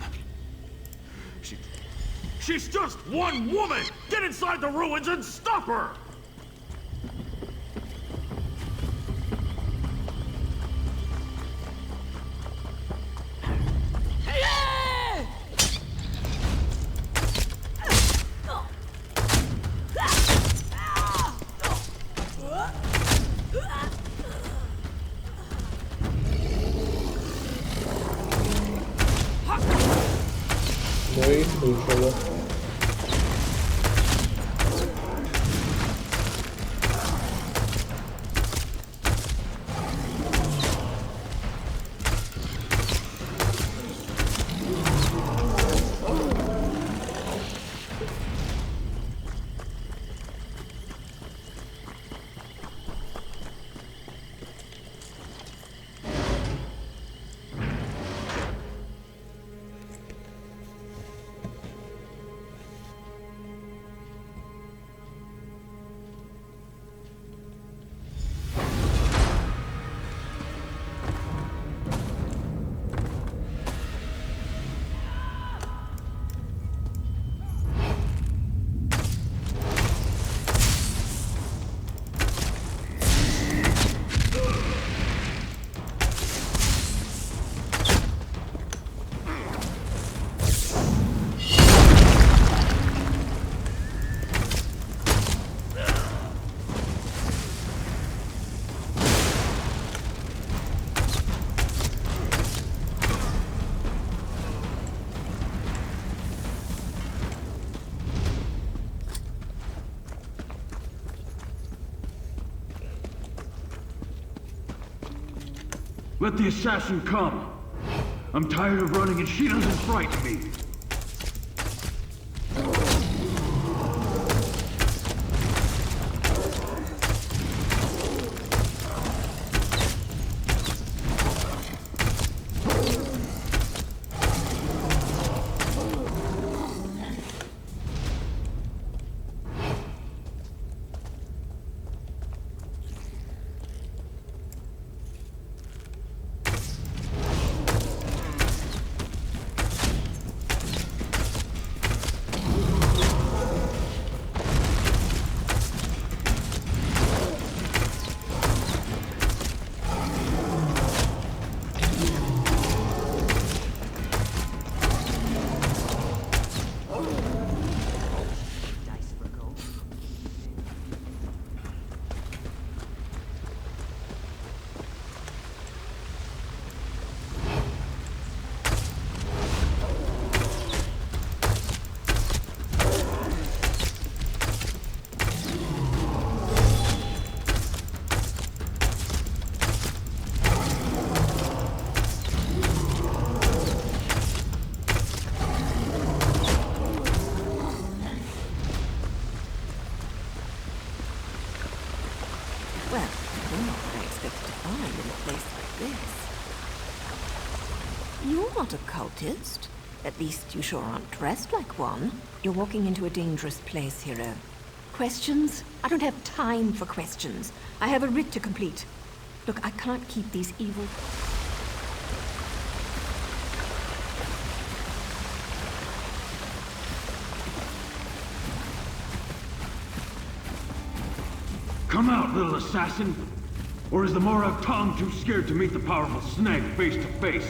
She's just one woman! Get inside the ruins and stop her! No i słyszał. Let the assassin come. I'm tired of running and she doesn't frighten me. Well, you're not what I expected to find in a place like this. You're not a cultist. At least you sure aren't dressed like one. You're walking into a dangerous place, hero. Questions? I don't have time for questions. I have a writ to complete. Look, I can't keep these evil... Come out, little assassin! Or is the Morag tongue too scared to meet the powerful snake face to face?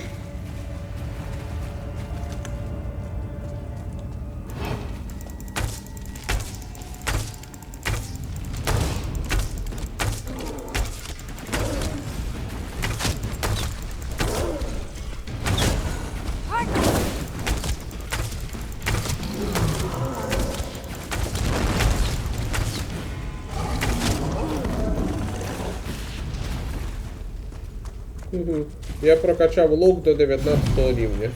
Я прокачав лук до 19 рівня.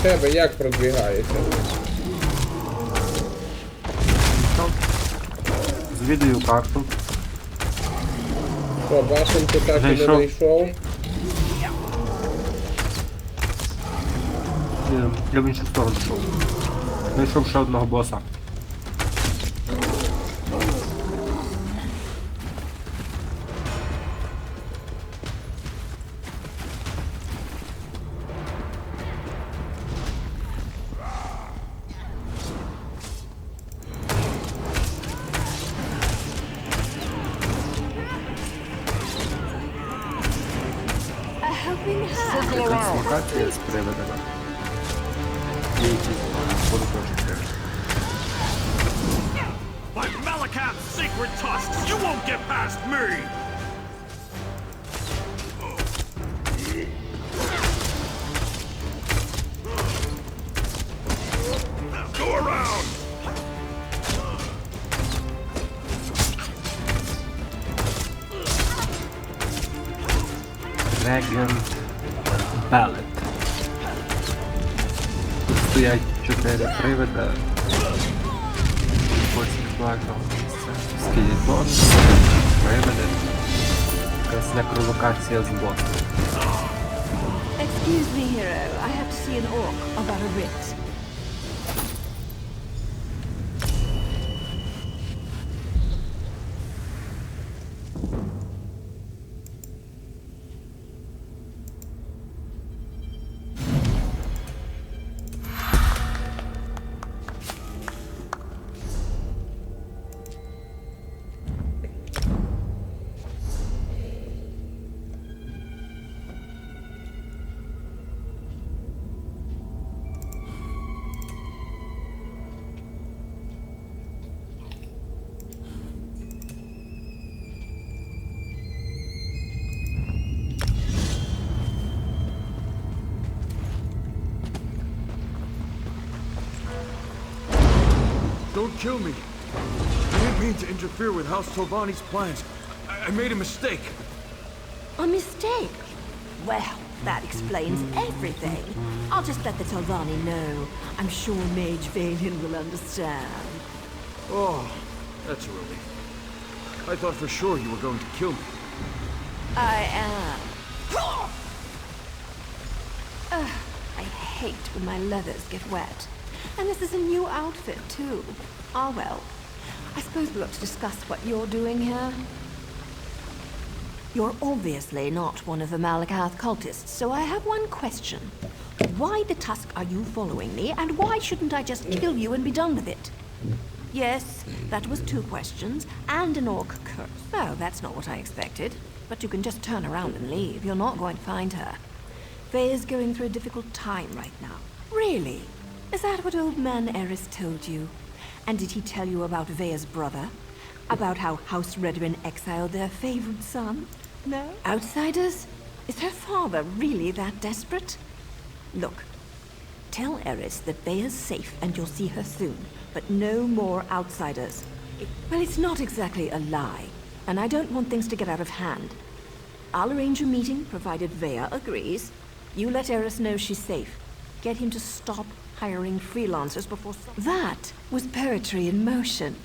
тебе як продвигається? Звідую карту. Що, башенку так і не знайшов? Я в іншу сторону пішов. Знайшов ще одного боса. Локація з привидами. Є якісь подоточки. By Malakath's sacred tusks, you won't get past me! Go around! Dragon Ballet. Тут стоять 4 привида. Скелетон, привиди. Якась некролокація з босом. Excuse me, hero. I have to see an orc about a writ. Don't kill me. I didn't mean to interfere with House Tovani's plans. I made a mistake. A mistake? Well, that explains everything. I'll just let the Talvani know. I'm sure Mage Valen will understand. Oh, that's a relief. I thought for sure you were going to kill me. I am. I hate when my leathers get wet. And this is a new outfit, too. Ah, well. I suppose we ought to discuss what you're doing here. You're obviously not one of the Malakath cultists, so I have one question. Why the tusk are you following me, and why shouldn't I just kill you and be done with it? Yes, that was 2 questions, and an orc curse. Well, that's not what I expected. But you can just turn around and leave. You're not going to find her. Faye is going through a difficult time right now. Really? Is that what old man Eris told you? And did he tell you about Vea's brother? About how House Redorin exiled their favorite son? No? Outsiders? Is her father really that desperate? Look, tell Eris that Vea's safe and you'll see her soon. But no more outsiders. Well, it's not exactly a lie. And I don't want things to get out of hand. I'll arrange a meeting, provided Vea agrees. You let Eris know she's safe. Get him to stop hiring freelancers before... That was poetry in motion.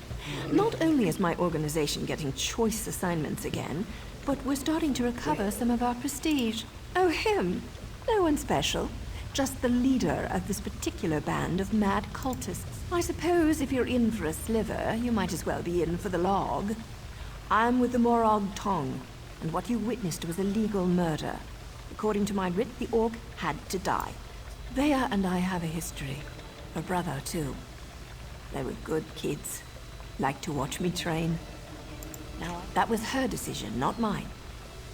Not only is my organization getting choice assignments again, but we're starting to recover some of our prestige. Oh, him. No one special. Just the leader of this particular band of mad cultists. I suppose if you're in for a sliver, you might as well be in for the log. I'm with the Morag Tong, and what you witnessed was a legal murder. According to my writ, the orc had to die. Vea and I have a history. Her brother, too. They were good kids. Liked to watch me train. Now, that was her decision, not mine.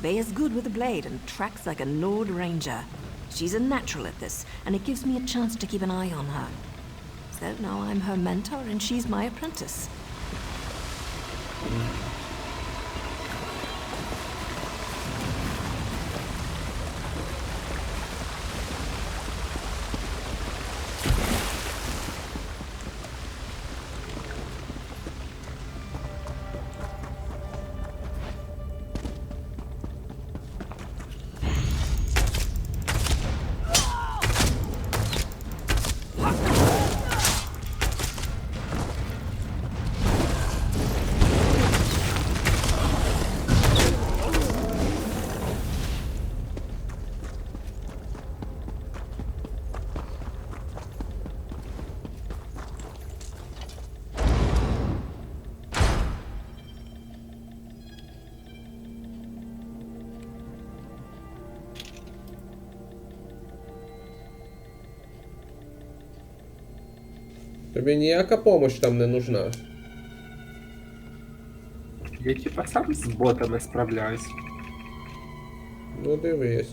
Vea's good with a blade and tracks like a Lord Ranger. She's a natural at this, and it gives me a chance to keep an eye on her. So now I'm her mentor, and she's my apprentice. Тобі ніяка помощь там не нужна. Я типа сам з ботами справляюсь. Ну дивись.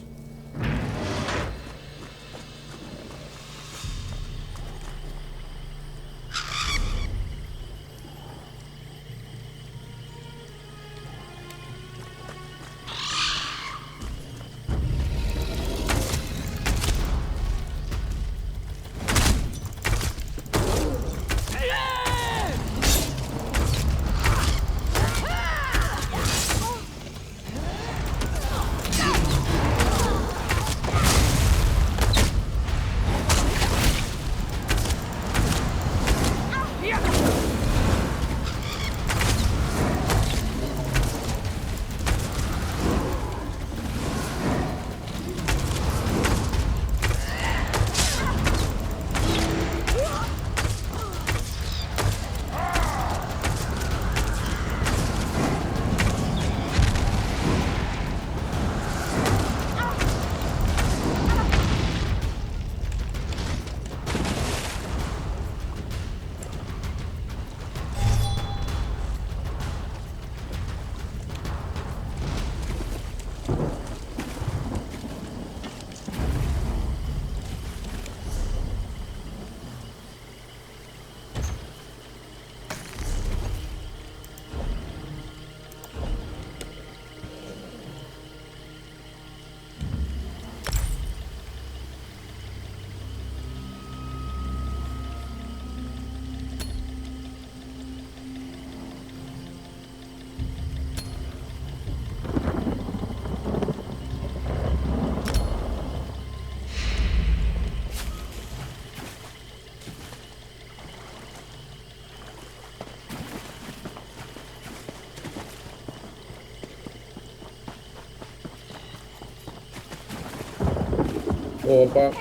Опа.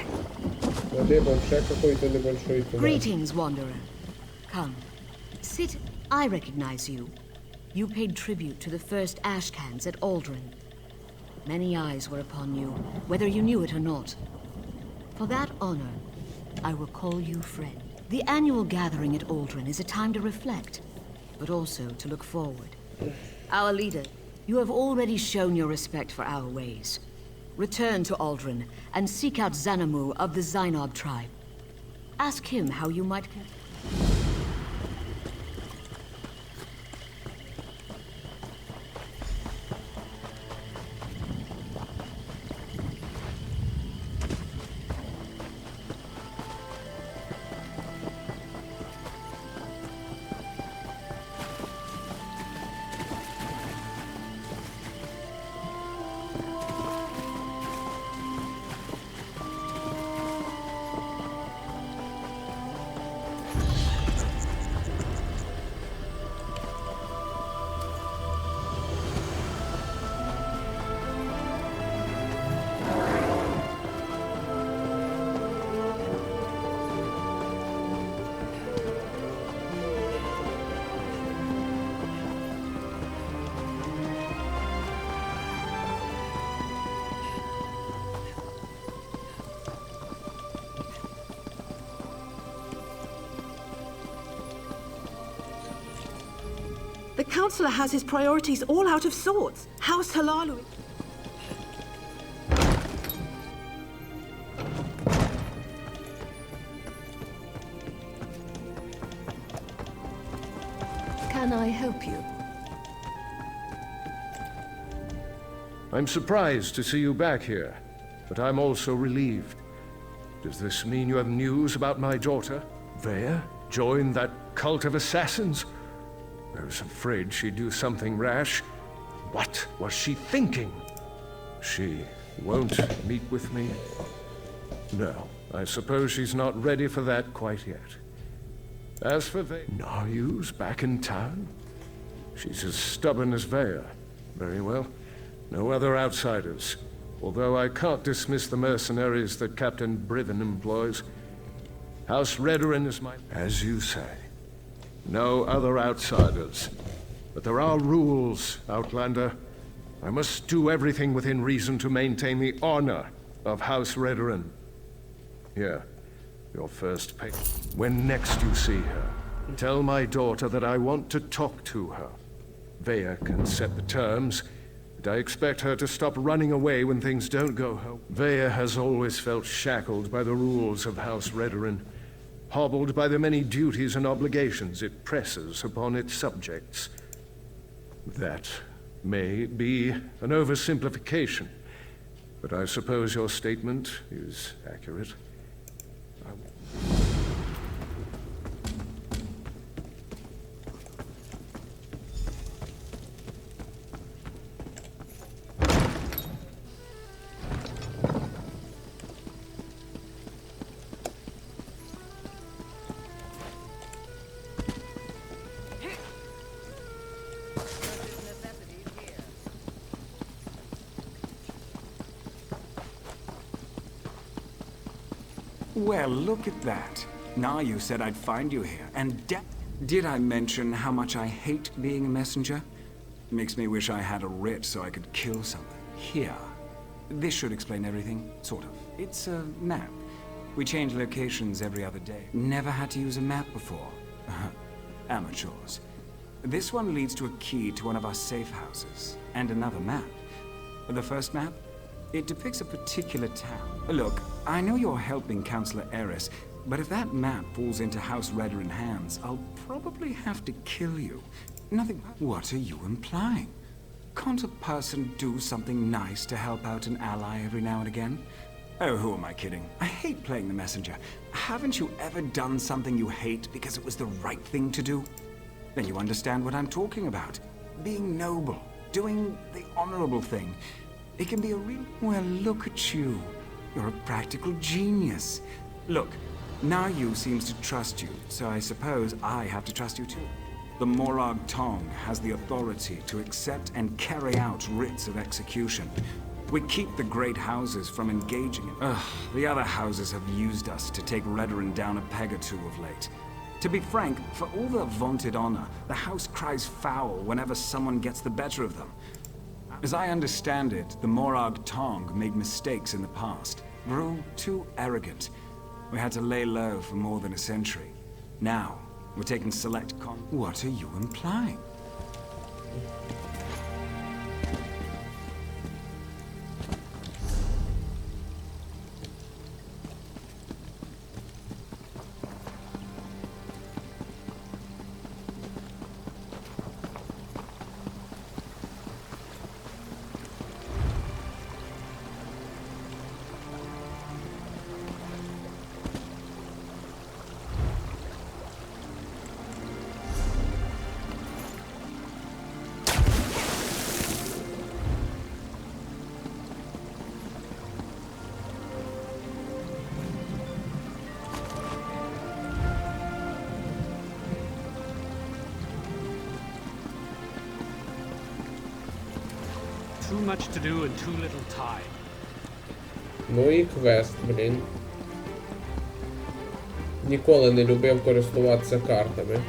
Смотри, вообще какой-то небольшой туннель. Greetings, wanderer. Come. Sit. I recognize you. You paid tribute to the first Ashcans at Aldrin. Many eyes were upon you, whether you knew it or not. For that honor, I will call you friend. The annual gathering at Aldrin is a time to reflect, but also to look forward. Our leader, you have already shown your respect for our ways. Return to Aldrin and seek out Xanamu of the Zainob tribe. Ask him how you might... The Counselor has his priorities all out of sorts. House Halalu... Can I help you? I'm surprised to see you back here, but I'm also relieved. Does this mean you have news about my daughter? Vea joined that cult of assassins? I was afraid she'd do something rash. What was she thinking? She won't meet with me? No, I suppose she's not ready for that quite yet. As for Vea... Naryu's back in town? She's as stubborn as Vea. Very well. No other outsiders. Although I can't dismiss the mercenaries that Captain Brivin employs. House Redoran is my... As you say. No other outsiders. But there are rules, Outlander. I must do everything within reason to maintain the honor of House Redoran. Here, Your first pay. When next you see her, tell my daughter that I want to talk to her. Vea can set the terms, but I expect her to stop running away when things don't go her way. Vea has always felt shackled by the rules of House Redoran, hobbled by the many duties and obligations it presses upon its subjects. That may be an oversimplification, but I suppose your statement is accurate. Well, look at that. Now you said I'd find you here, and did I mention how much I hate being a messenger? Makes me wish I had a writ so I could kill something. Here. This should explain everything, sort of. It's a map. We change locations every other day. Never had to use a map before. Amateurs. This one leads to a key to one of our safe houses, and another map. The first map? It depicts a particular town. Look, I know you're helping Councillor Eris, but if that map falls into House Redoran hands, I'll probably have to kill you. Nothing. What are you implying? Can't a person do something nice to help out an ally every now and again? Oh, who am I kidding? I hate playing the messenger. Haven't you ever done something you hate because it was the right thing to do? Then you understand what I'm talking about. Being noble, doing the honorable thing. It can be a real... Well, look at you. You're a practical genius. Look, Nayu seems to trust you, so I suppose I have to trust you too. The Morag Tong has the authority to accept and carry out writs of execution. We keep the great houses from engaging in... the other houses have used us to take Redoran down a peg or two of late. To be frank, for all their vaunted honor, the house cries foul whenever someone gets the better of them. As I understand it, the Morag Tong made mistakes in the past, grew too arrogant. We had to lay low for more than a century. Now, we're taking select con... What are you implying? Too much to do and too little time. Ну і квест, блін. Ніколи не любив користуватися картами.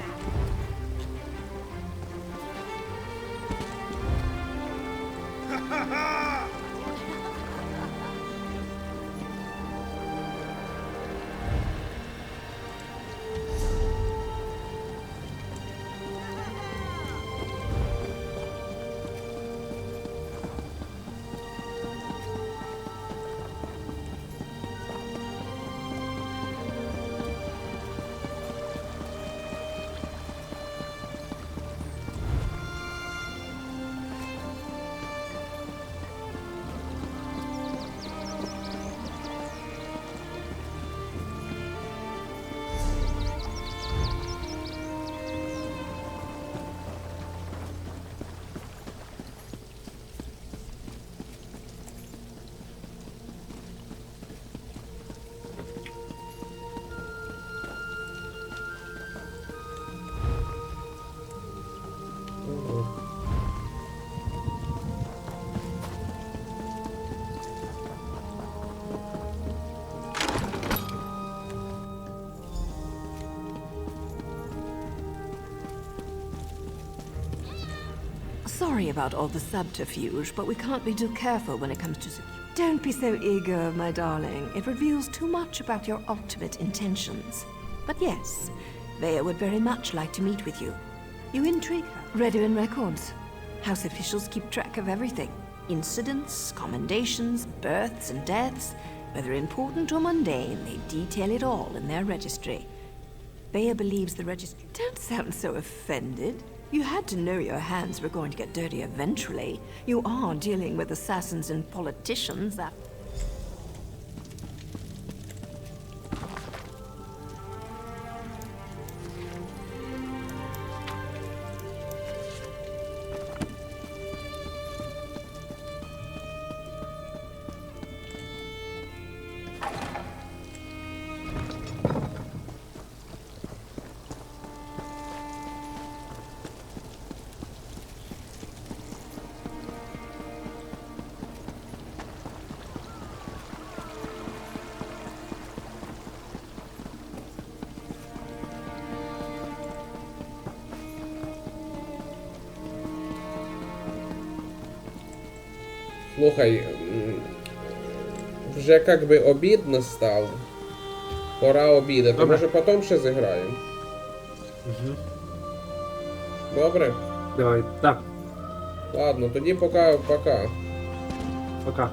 sorry about all the subterfuge, but we can't be too careful when it comes to Don't be so eager, my darling. It reveals too much about your ultimate intentions. But yes, Vea would very much like to meet with you. You intrigue her. Redarin records. House officials keep track of everything. Incidents, commendations, births and deaths. Whether important or mundane, they detail it all in their registry. Vea believes the registry... Don't sound so offended. You had to know your hands were going to get dirty eventually. You are dealing with assassins and politicians that... Слухай, вже как би обід настав. Пора обідати. Добре. Може потім ще зіграємо? Угу. Добре? Давай, так. Ладно, тоді пока. Пока.